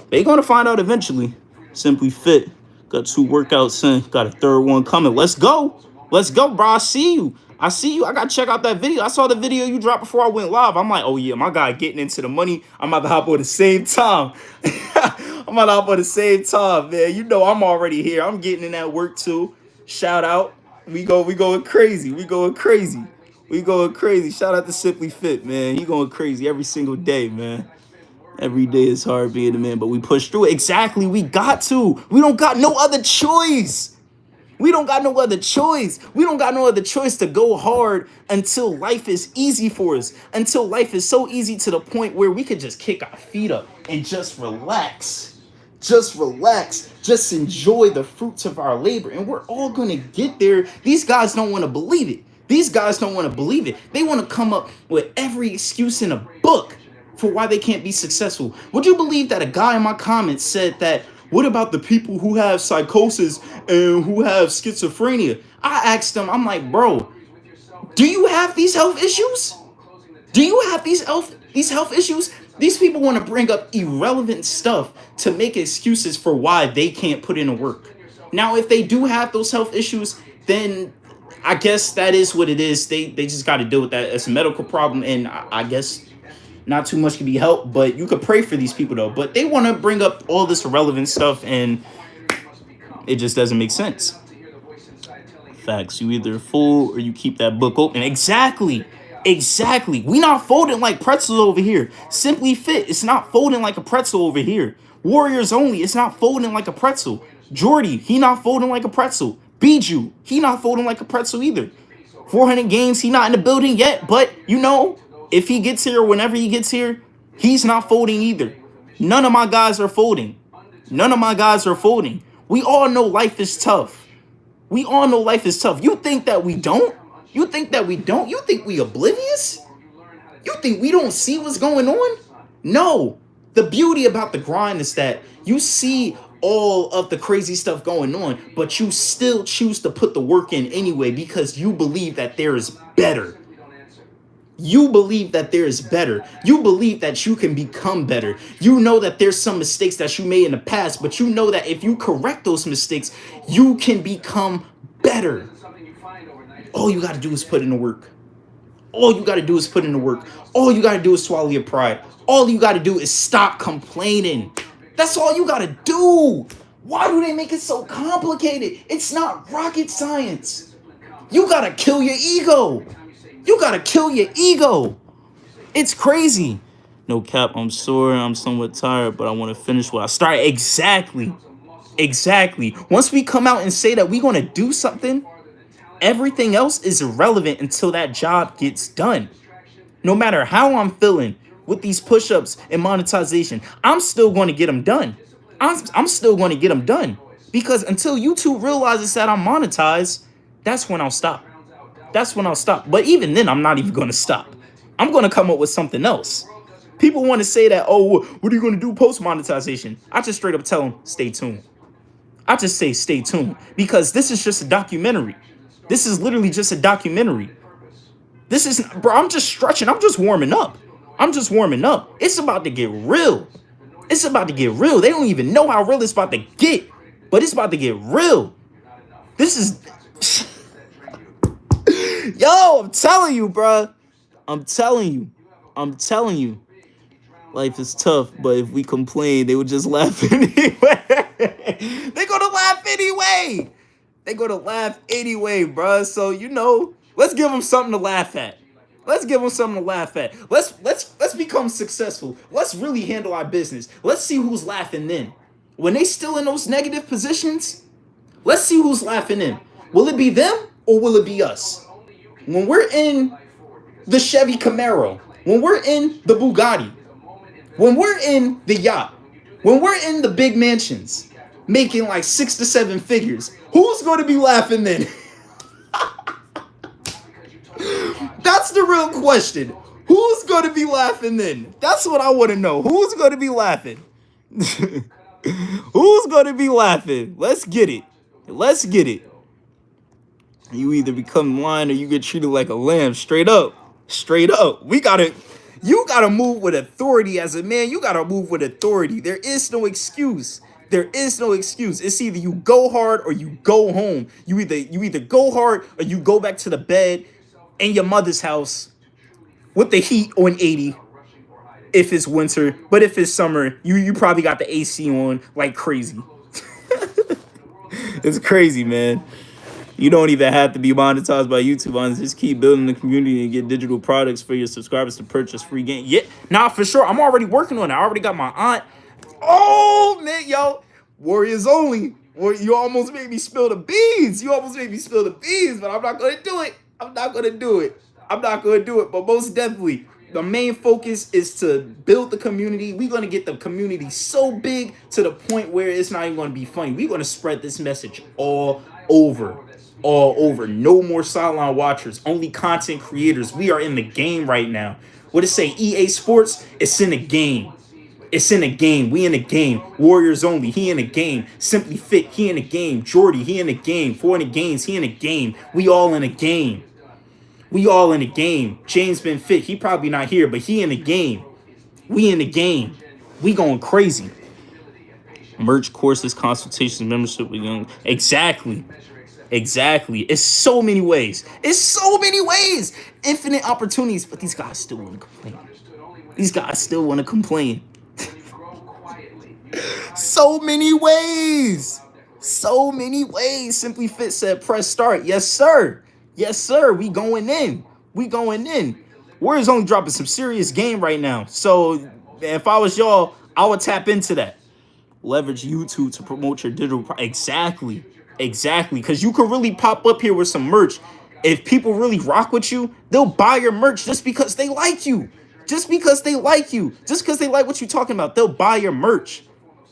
They're gonna find out eventually. Simply Fit. Got 2 workouts in. Got a 3rd one coming. Let's go, bro. I see you. I gotta check out that video. I saw the video you dropped before I went live. I'm like, oh yeah, my guy getting into the money. I'm about to hop on the same time. Man. You know I'm already here. I'm getting in that work too. Shout out. We going crazy. Shout out to Simply Fit, man. He going crazy every single day, man. Every day is hard being a man, but we push through it. Exactly. We got to. We don't got no other choice. We don't got no other choice to go hard until life is easy for us. Until life is so easy to the point where we could just kick our feet up and just relax. Just enjoy the fruits of our labor. And we're all going to get there. These guys don't want to believe it. They want to come up with every excuse in a book for why they can't be successful. Would you believe that a guy in my comments said that, what about the people who have psychosis and who have schizophrenia? I asked them, I'm like, bro, do you have these health issues? These people want to bring up irrelevant stuff to make excuses for why they can't put in the work. Now, if they do have those health issues, then I guess that is what it is. They just got to deal with that. It's a medical problem, and I guess not too much can be helped, but you could pray for these people though. But they want to bring up all this irrelevant stuff, and it just doesn't make sense. Facts. You either fool or you keep that book open. Exactly. We not folding like pretzels over here. Simply Fit, it's not folding like a pretzel over here. Warriors Only, it's not folding like a pretzel. Jordy, he not folding like a pretzel. Biju, he not folding like a pretzel either. 400 games, he not in the building yet, but you know, If he gets here, whenever he gets here, he's not folding either. None of my guys are folding. None of my guys are folding. We all know life is tough. We all know life is tough. You think that we don't? You think that we don't? You think we oblivious? You think we don't see what's going on? No. The beauty about the grind is that you see all of the crazy stuff going on, but you still choose to put the work in anyway because you believe that there is better. You believe that there is better. You believe that you can become better. You know that there's some mistakes that you made in the past, but you know that if you correct those mistakes, you can become better. All you got to do is put in the work. All you got to do is put in the work. All you got to do is swallow your pride. All you got to do is stop complaining. That's all you got to do. Why do they make it so complicated? It's not rocket science. You got to kill your ego. You got to kill your ego. It's crazy. No cap, I'm sore. I'm somewhat tired, but I want to finish what I started. Exactly. Exactly. Once we come out and say that we're going to do something, everything else is irrelevant until that job gets done. No matter how I'm feeling with these push-ups and monetization, I'm still going to get them done. I'm still going to get them done. Because until YouTube realizes that I'm monetized, that's when I'll stop. That's when I'll stop. But even then, I'm not even going to stop. I'm going to come up with something else. People want to say that, oh, what are you going to do post-monetization? I just straight up tell them, stay tuned. I just say stay tuned. Because this is just a documentary. This is literally just a documentary. This is, bro, I'm just stretching. I'm just warming up. I'm just warming up. It's about to get real. It's about to get real. They don't even know how real it's about to get. But it's about to get real. This is... Yo, I'm telling you, bro. I'm telling you. I'm telling you. Life is tough, but if we complain, they would just laugh anyway. They're going to laugh anyway. They're going to laugh anyway, bro. So, you know, let's give them something to laugh at. Let's give them something to laugh at. Let's become successful. Let's really handle our business. Let's see who's laughing then. When they still in those negative positions, let's see who's laughing in. Will it be them or will it be us? When we're in the Chevy Camaro, when we're in the Bugatti, when we're in the yacht, when we're in the big mansions, making like 6 to 7 figures, who's going to be laughing then? That's the real question. Who's going to be laughing then? That's what I want to know. Who's going to be laughing? Who's going to be laughing? Let's get it. Let's get it. You either become lion or you get treated like a lamb. Straight up. Straight up. You gotta move with authority as a man. You gotta move with authority. There is no excuse. There is no excuse. It's either you go hard or you go home. You either go hard or you go back to the bed in your mother's house with the heat on 80 if it's winter. But if it's summer, you probably got the AC on like crazy. It's crazy, man. You don't even have to be monetized by YouTube. Honestly, just keep building the community and get digital products for your subscribers to purchase free game. Yeah, nah, for sure. I'm already working on it. I already got my aunt. Oh, man, yo. Warriors only. You almost made me spill the beans. You almost made me spill the beans, but I'm not going to do it. I'm not going to do it. I'm not going to do it. But most definitely, the main focus is to build the community. We're going to get the community so big to the point where it's not even going to be funny. We're going to spread this message all over. All over. No more sideline watchers, only content creators. We are in the game right now. What it say? EA Sports? It's in the game. It's in the game. We in the game. Warriors only. He in the game. Simply Fit. He in the game. Jordy. He in the game. 400 games. He in the game. We all in the game. We all in the game. James been fit. He probably not here, but he in the game. We in the game. We going crazy. Merch, courses, consultations, membership with young. Exactly. Exactly. It's so many ways. It's so many ways. Infinite opportunities. But these guys still want to complain. These guys still want to complain. So many ways. So many ways. Simply Fit said press start. Yes, sir. Yes, sir. We going in. We going in. Warriors only dropping some serious game right now. So if I was y'all, I would tap into that. Leverage YouTube to promote your digital. Exactly. Exactly, because you could really pop up here with some merch If people really rock with you, they'll buy your merch just because they like you. Just because they like you. Just because they like what you're talking about, they'll buy your merch.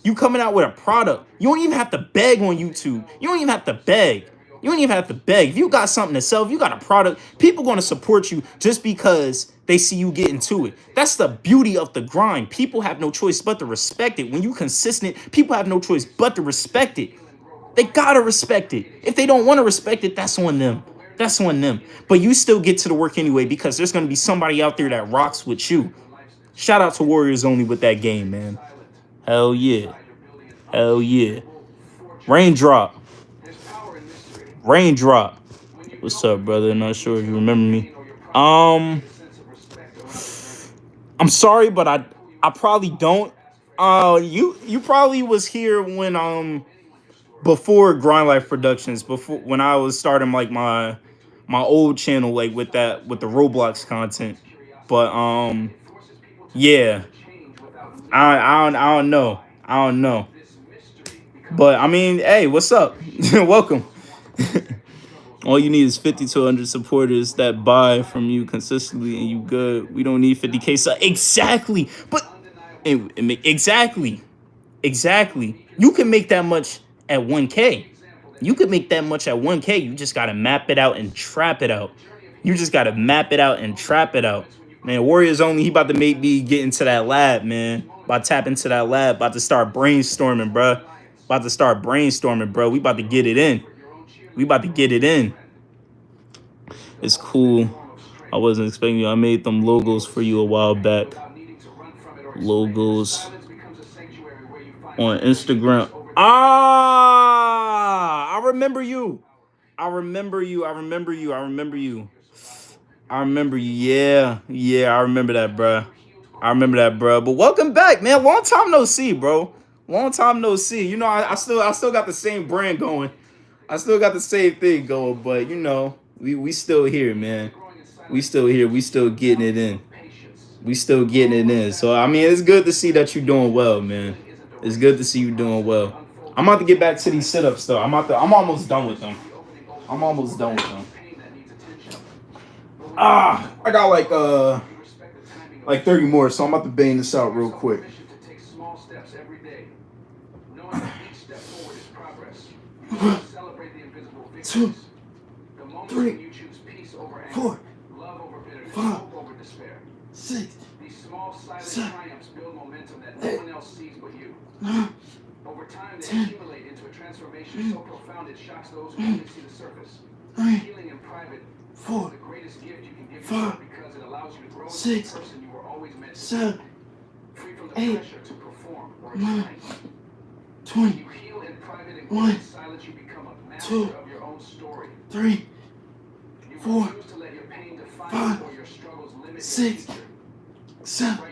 You coming out with a product. You don't even have to beg on YouTube. You don't even have to beg. You don't even have to beg. If you got something to sell, if you got a product, people going to support you just because they see you getting to it. That's the beauty of the grind. People have no choice but to respect it. When you consistent, people have no choice but to respect it. They got to respect it. If they don't want to respect it, that's on them. That's on them. But you still get to the work anyway because there's going to be somebody out there that rocks with you. Shout out to Warriors Only with that game, man. Hell yeah. Hell yeah. Raindrop. Raindrop. What's up, brother? Not sure if you remember me. I'm sorry, but I probably don't. You probably was here when before Grind Life Productions, before when I was starting like my old channel, like with the Roblox content. But yeah. I don't know. I don't know. But I mean, hey, what's up? Welcome. All you need is 50 to 100 supporters that buy from you consistently, and you good. We don't need 50K. So exactly, but exactly. You can make that much at 1K. You can make that much at 1K. You just gotta map it out and trap it out. You just gotta map it out and trap it out. Man, Warriors Only, he about to make me get into that lab, man. About to tap into that lab. About to start brainstorming, bro. We about to get it in. It's cool. I wasn't expecting you. I made them logos for you a while back. Logos on Instagram. I remember you. I remember you. Yeah, I remember that, bro. But welcome back, man. Long time no see, bro. You know, I still got the same brand going. I still got the same thing going, but you know, we still here, man. We still here. We still getting it in. So I mean, it's good to see that you're doing well, man. It's good to see you doing well. I'm about to get back to these sit-ups though. I'm almost done with them. I got like 30 more, so I'm about to bang this out real quick. 2, 3, 4, 5, 6, 7, 8, 9, over time, they accumulate into a transformation so profound it shocks those who only see the surface. Healing in private is the greatest gift you can give yourself because it allows you to grow into the person you were always meant to be. Free from the pressure to perform or explain. 20. You heal in private and in silence, you become a master of your own story. 3, 4, 5, 6, 7,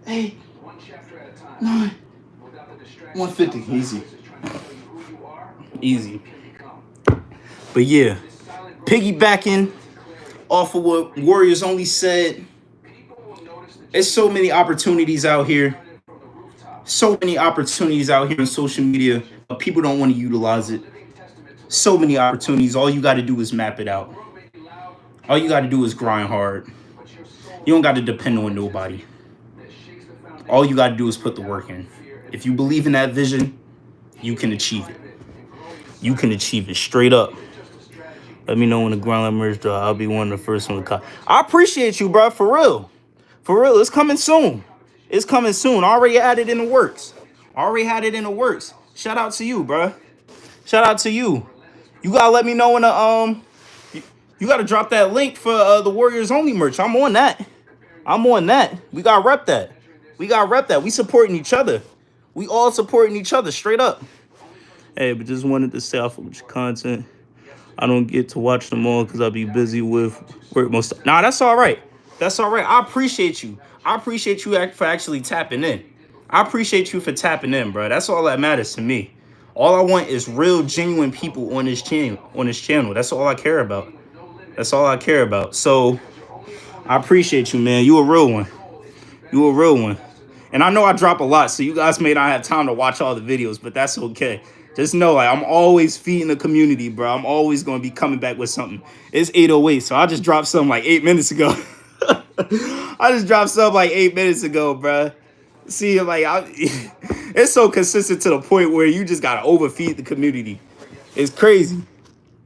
8, 9, 150. Easy. But yeah, piggybacking off of what Warriors Only said, there's so many opportunities out here. In social media, but people don't want to utilize it. So many opportunities. All you got to do is map it out. All you got to do is grind hard. You don't got to depend on nobody. All you got to do is put the work in. If you believe in that vision, you can achieve it. Straight up. Let me know when the Grind Life merch drop. I'll be one of the first one to cop. I appreciate you, bro. For real. It's coming soon. Already had it in the works. Shout out to you, bro. You gotta let me know when you gotta drop that link for the Warriors Only merch. I'm on that. We gotta rep that. We supporting each other. We all supporting each other, straight up. Hey, but just wanted to say off with your content. I don't get to watch them all because I'll be busy with work most. Nah, that's all right. I appreciate you. For actually tapping in. Bro. That's all that matters to me. All I want is real, genuine people on this channel. That's all I care about. So I appreciate you, man. You a real one. And I know I drop a lot, so you guys may not have time to watch all the videos, but that's okay. Just know, like, I'm always feeding the community, bro. I'm always going to be coming back with something. It's 8:08, so I just dropped something like 8 minutes ago. I just dropped something like 8 minutes ago, bro. See, like, it's so consistent to the point where you just gotta overfeed the community. It's crazy.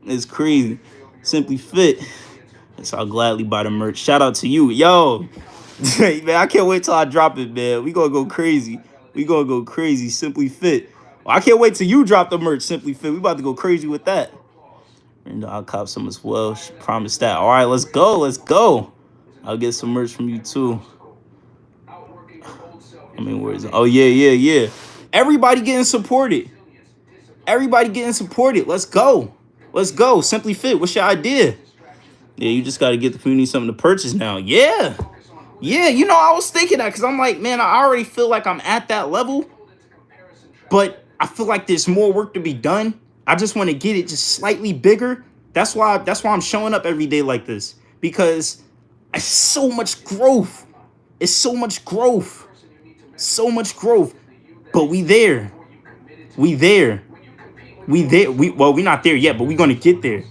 It's crazy. Simply Fit. So I'll gladly buy the merch. Shout out to you, yo. Man, I can't wait till I drop it, man. We gonna go crazy. We gonna go crazy. Simply Fit. Well, I can't wait till you drop the merch. Simply Fit. We about to go crazy with that. And I'll cop some as well. She promised that. All right, let's go. Let's go. I'll get some merch from you too. I mean, where is it? Oh, yeah. Everybody getting supported. Everybody getting supported. Let's go. Let's go. Simply Fit. What's your idea? Yeah, you just got to get the community something to purchase now. Yeah. Yeah, you know, I was thinking that because I'm like, man, I already feel like I'm at that level. But I feel like there's more work to be done. I just want to get it just slightly bigger. That's why I'm showing up every day like this. Because it's so much growth. It's so much growth. So much growth. But we there. We there. We're not there yet, but we're gonna get there.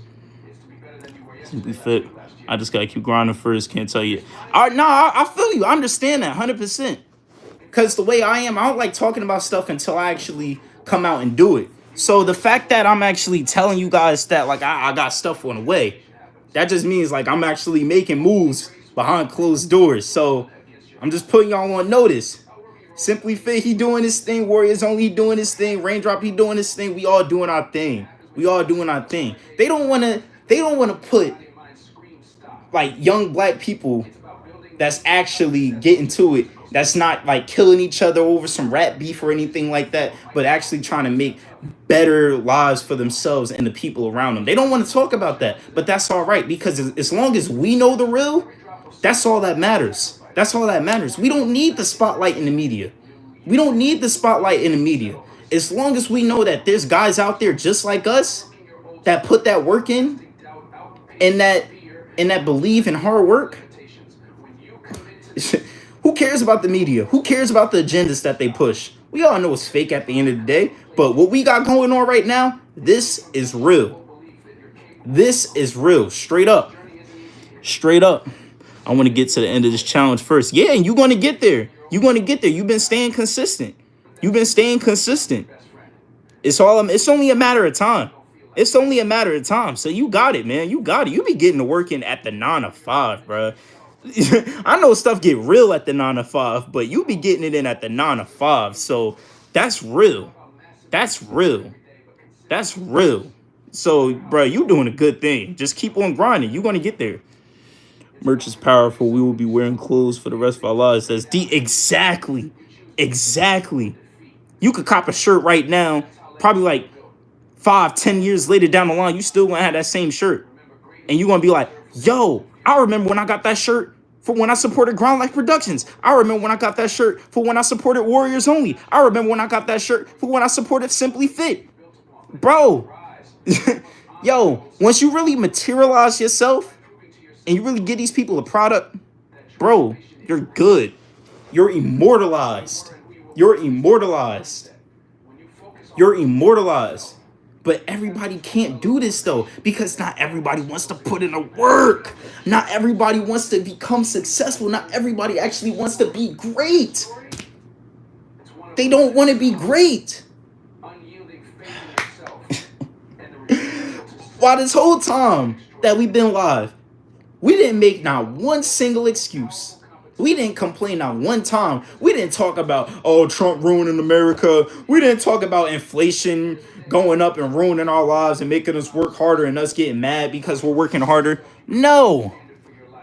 Simply Fit. I just gotta keep grinding first. Can't tell you. I feel you. I understand that 100%. Because the way I am, I don't like talking about stuff until I actually come out and do it. So the fact that I'm actually telling you guys that like I got stuff on the way, that just means like I'm actually making moves behind closed doors. So I'm just putting y'all on notice. Simply Fit, he doing his thing. Warriors Only, he doing his thing. Raindrop, he doing his thing. We all doing our thing. We all doing our thing. They don't wanna put like young black people that's actually getting to it. That's not like killing each other over some rap beef or anything like that, but actually trying to make better lives for themselves and the people around them. They don't want to talk about that, but that's all right because as long as we know the real, that's all that matters. That's all that matters. We don't need the spotlight in the media. We don't need the spotlight in the media. As long as we know that there's guys out there just like us that put that work in and that believe in hard work. Who cares about the media? Who cares about the agendas that they push? We all know it's fake at the end of the day. But what we got going on right now, this is real. This is real. Straight up. Straight up. I want to get to the end of this challenge first. Yeah, and you're going to get there. You're going to get there. You've been staying consistent. You've been staying consistent. It's only a matter of time. It's only a matter of time. So you got it, man. You got it. You be getting to work in at the 9 to 5, bro. I know stuff get real at the 9 to 5, but you be getting it in at the 9 to 5. So that's real. That's real. That's real. So, bro, you doing a good thing. Just keep on grinding. You're going to get there. Merch is powerful. We will be wearing clothes for the rest of our lives. That's exactly. You could cop a shirt right now, probably like 5-10 years later down the line, you still gonna have that same shirt. And you're gonna be like, yo, I remember when I got that shirt for when I supported Ground Life Productions. I remember when I got that shirt for when I supported Warriors Only. I remember when I got that shirt for when I supported Simply Fit. Bro, yo, once you really materialize yourself, and you really get these people a product, bro, you're good. You're immortalized. You're immortalized. You're immortalized. But everybody can't do this, though, because not everybody wants to put in the work. Not everybody wants to become successful. Not everybody actually wants to be great. They don't want to be great. While this whole time that we've been live, we didn't make not one single excuse. We didn't complain not one time. We didn't talk about, oh, Trump ruining America. We didn't talk about inflation going up and ruining our lives and making us work harder and us getting mad because we're working harder. No.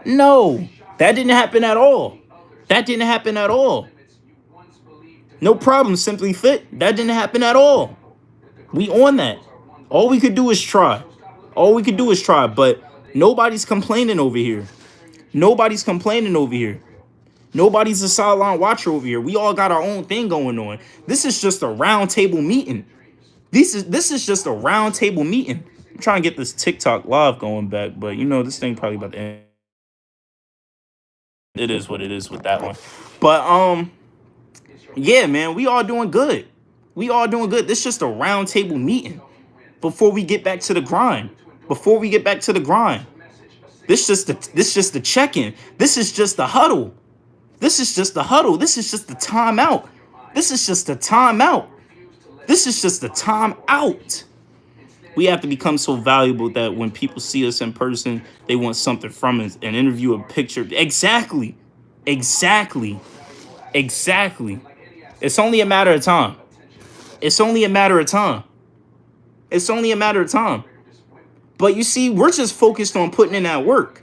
That didn't happen at all. That didn't happen at all. No problem, Simply Fit. That didn't happen at all. We on that. All we could do is try. But nobody's complaining over here. Nobody's a sideline watcher over here. We all got our own thing going on. This is just a round table meeting. This is just a round table meeting. I'm trying to get this TikTok live going back, but you know this thing probably about to end. It is what it is with that one. But yeah, man, we all doing good. We all doing good. This is just a round table meeting before we get back to the grind. Before we get back to the grind. This just the check-in. This is just the huddle. This is just the huddle. This is just the timeout. This is just the timeout. This is just the timeout. We have to become so valuable that when people see us in person, they want something from us. An interview, a picture. Exactly. Exactly. Exactly. It's only a matter of time. It's only a matter of time. It's only a matter of time. But you see, we're just focused on putting in that work.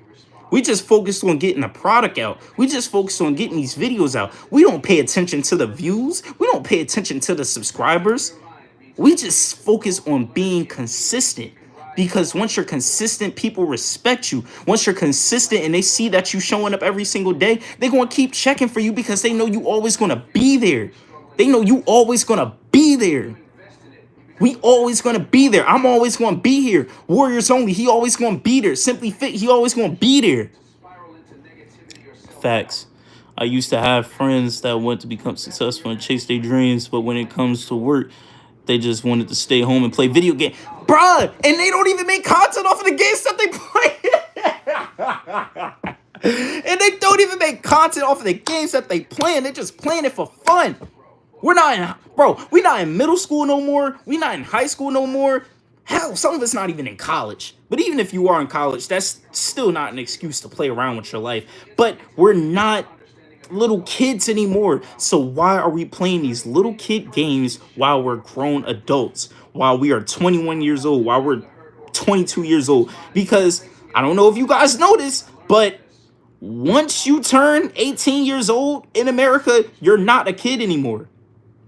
We just focused on getting a product out. We just focused on getting these videos out. We don't pay attention to the views. We don't pay attention to the subscribers. We just focus on being consistent. Because once you're consistent, people respect you. Once you're consistent and they see that you showing up every single day, they're going to keep checking for you because they know you always going to be there. They know you always going to be there. We always going to be there. I'm always going to be here. Warriors Only, he always going to be there. Simply Fit, he always going to be there. Facts. I used to have friends that want to become successful and chase their dreams, but when it comes to work, they just wanted to stay home and play video games. Bruh, and they don't even make content off of the games that they play. And they don't even make content off of the games that they playing. They're just playing it for fun. We're not in middle school no more. We're not in high school no more. Hell, some of us not even in college. But even if you are in college, that's still not an excuse to play around with your life. But we're not little kids anymore. So why are we playing these little kid games while we're grown adults? While we are 21 years old, while we're 22 years old? Because I don't know if you guys know this, but once you turn 18 years old in America, you're not a kid anymore.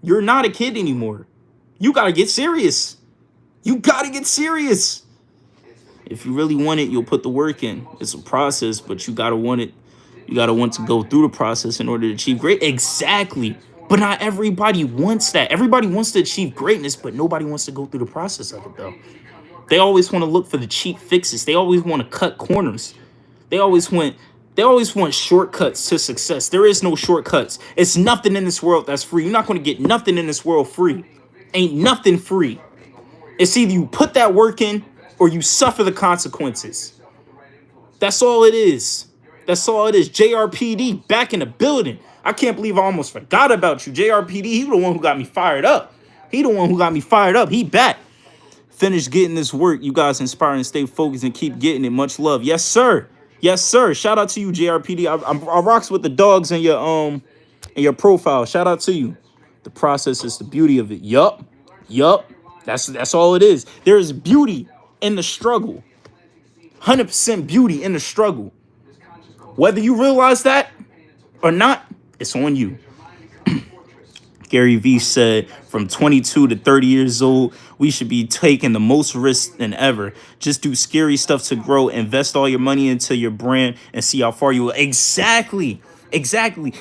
You're not a kid anymore. You got to get serious. You got to get serious. If you really want it, you'll put the work in. It's a process, but you got to want it. You got to want to go through the process in order to achieve great. Exactly. But not everybody wants that. Everybody wants to achieve greatness, but nobody wants to go through the process of it, though. They always want to look for the cheap fixes. They always want to cut corners. They always want shortcuts to success. There is no shortcuts. It's nothing in this world that's free. You're not going to get nothing in this world free. Ain't nothing free. It's either you put that work in or you suffer the consequences. That's all it is. That's all it is. JRPD back in the building. I can't believe I almost forgot about you. JRPD, he the one who got me fired up. He back. Finish getting this work. You guys inspire and stay focused and keep getting it. Much love. Yes, sir. Yes, sir. Shout out to you, JRPD. I rocks with the dogs in your profile. Shout out to you. The process is the beauty of it. Yup. That's all it is. There is beauty in the struggle. 100% beauty in the struggle. Whether you realize that or not, it's on you. Gary Vee said, from 22 to 30 years old, we should be taking the most risks than ever. Just do scary stuff to grow. Invest all your money into your brand and see how far you will. Exactly.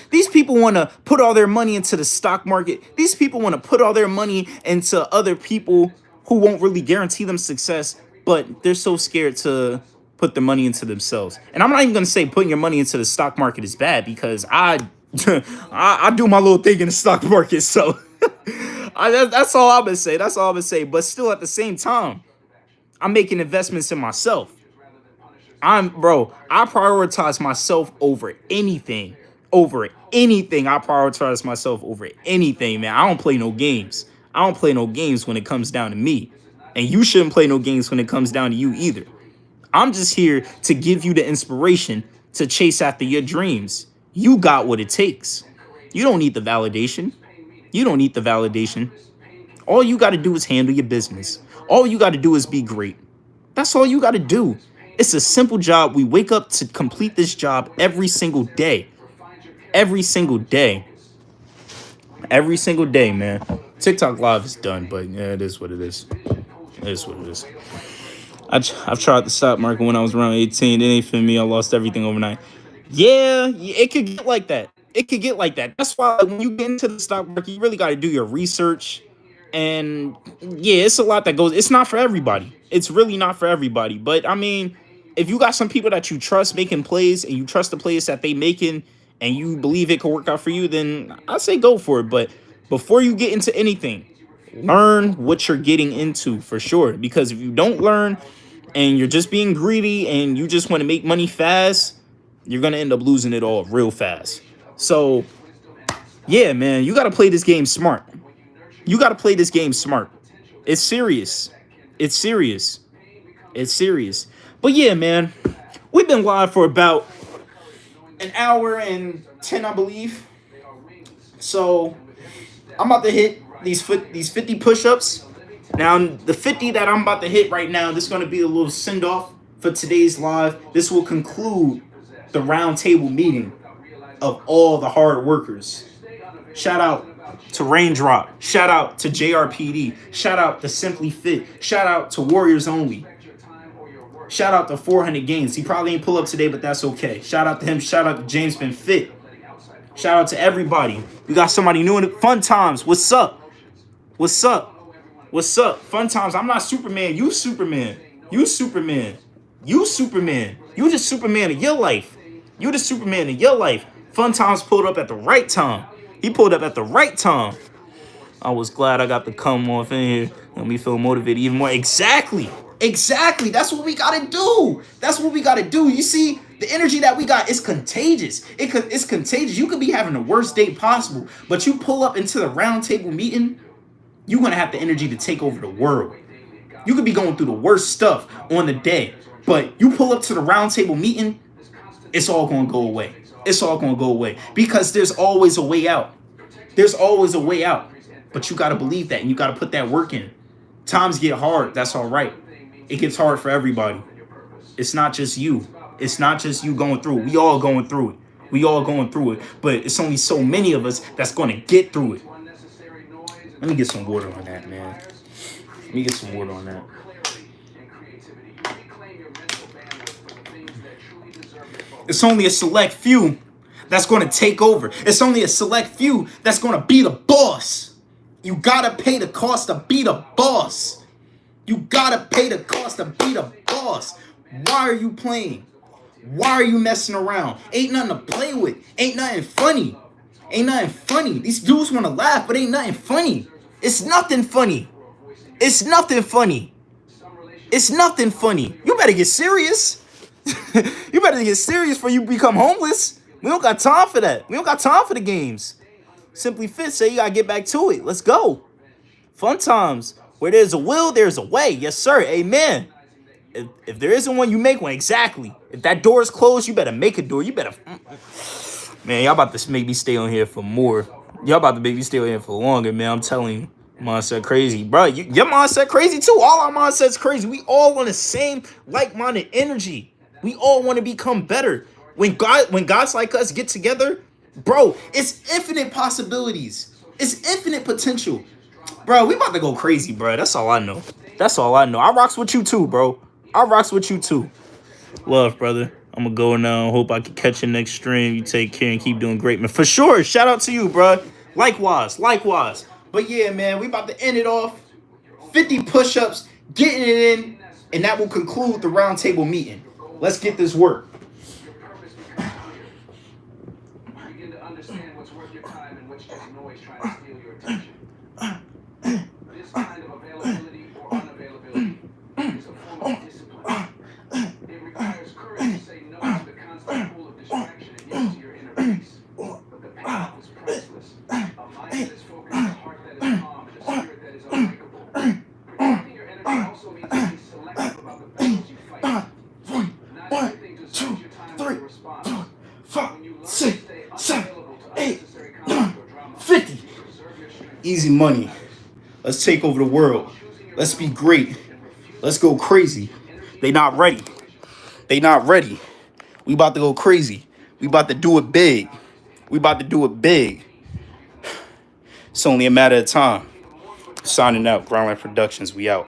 These people want to put all their money into the stock market. These people want to put all their money into other people who won't really guarantee them success, but they're so scared to put their money into themselves. And I'm not even going to say putting your money into the stock market is bad, because I do my little thing in the stock market. So that's all I'm going to say. But still, at the same time, I'm making investments in myself. I prioritize myself over anything. I prioritize myself over anything, man. I don't play no games. When it comes down to me. And you shouldn't play no games when it comes down to you either. I'm just here to give you the inspiration to chase after your dreams. You got what it takes. You don't need the validation. All you got to do is handle your business. All you got to do is be great. That's all you got to do. It's a simple job. We wake up to complete this job every single day. Every single day, man. TikTok Live is done, but yeah, it is what it is. I've tried the stock market when I was around 18. It ain't for me. I lost everything overnight. Yeah, it could get like that. That's why when you get into the stock market, you really got to do your research. And yeah, it's a lot that goes. It's not for everybody. It's really not for everybody. But I mean, if you got some people that you trust making plays, and you trust the plays that they making, and you believe it could work out for you, then I say go for it. But before you get into anything, Learn what you're getting into for sure. Because if you don't learn and you're just being greedy and you just want to make money fast, you're going to end up losing it all real fast. So, yeah, man, you got to play this game smart. You got to play this game smart. It's serious. It's serious. It's serious. But yeah, man, we've been live for about an hour and 10, I believe. So I'm about to hit these 50 push-ups. Now, the 50 that I'm about to hit right now, this is going to be a little send-off for today's live. This will conclude the round table meeting of all the hard workers. Shout out to Raindrop. Shout out to JRPD. Shout out to Simply Fit. Shout out to Warriors Only. Shout out to 400 Games. He probably ain't pull up today, but that's okay. Shout out to him. Shout out to James Been Fit. Shout out to everybody. We got somebody new in it. Fun Times. What's up? What's up? What's up? Fun Times. I'm not Superman. You Superman. You Superman. You Superman. You the Superman of your life. You the Superman of your life. Fun Times pulled up at the right time. He pulled up at the right time. I was glad I got to come off in here. Let me feel motivated even more. Exactly. Exactly. That's what we got to do. That's what we got to do. You see, the energy that we got is contagious. It's contagious. You could be having the worst day possible, but you pull up into the round table meeting, you're going to have the energy to take over the world. You could be going through the worst stuff on the day, but you pull up to the round table meeting, it's all going to go away. It's all going to go away because there's always a way out. There's always a way out, but you got to believe that and you got to put that work in. Times get hard. That's all right. It gets hard for everybody. It's not just you. It's not just you going through it. We all going through it. We all going through it. But it's only so many of us that's going to get through it. Let me get some water on that, man. Let me get some water on that. It's only a select few that's going to take over. It's only a select few that's going to be the boss. You got to pay the cost to be the boss. You got to pay the cost to be the boss. Why are you playing? Why are you messing around? Ain't nothing to play with. Ain't nothing funny. Ain't nothing funny. These dudes want to laugh, but ain't nothing funny. It's nothing funny. It's nothing funny. It's nothing funny. You better get serious. You better get serious before you become homeless. We don't got time for that. We don't got time for the games. Simply Fit say you got to get back to it. Let's go. Fun Times. Where there's a will, there's a way. Yes, sir. Amen. If there isn't one, you make one. Exactly. If that door is closed, you better make a door. You better... Man, y'all about to make me stay on here for more. Y'all about to make me stay on here for longer, man. I'm telling you. Mindset crazy. Bro, your mindset crazy too. All our mindsets crazy. We all on the same like-minded energy. We all want to become better. When guys like us get together, bro, it's infinite possibilities. It's infinite potential. Bro, we about to go crazy, bro. That's all I know. That's all I know. I rocks with you too, bro. I rocks with you too. Love, brother. I'm going to go now. Hope I can catch you next stream. You take care and keep doing great, man. For sure. Shout out to you, bro. Likewise. Likewise. But yeah, man, we about to end it off. 50 push-ups, getting it in, and that will conclude the roundtable meeting. Let's get this work. Begin to understand what's worth your time and which just noise trying to steal your attention. This kind of availability or unavailability is a form of discipline. It requires courage to say no to the constant pool of distraction and yes to your inner peace. But the payoff is priceless. A mind that is focused, a heart that is calm, and a spirit that is unbreakable. Protecting your energy also means being selective about the battles you fight. Not everything deserves your time or response. When you learn to stay unavailable to unnecessary conflict or drama, 50. you preserve your strength. Easy money. Let's take over the world. Let's be great. Let's go crazy. They not ready. They not ready. We about to go crazy. We about to do it big. We about to do it big. It's only a matter of time. Signing out. Groundline Productions. We out.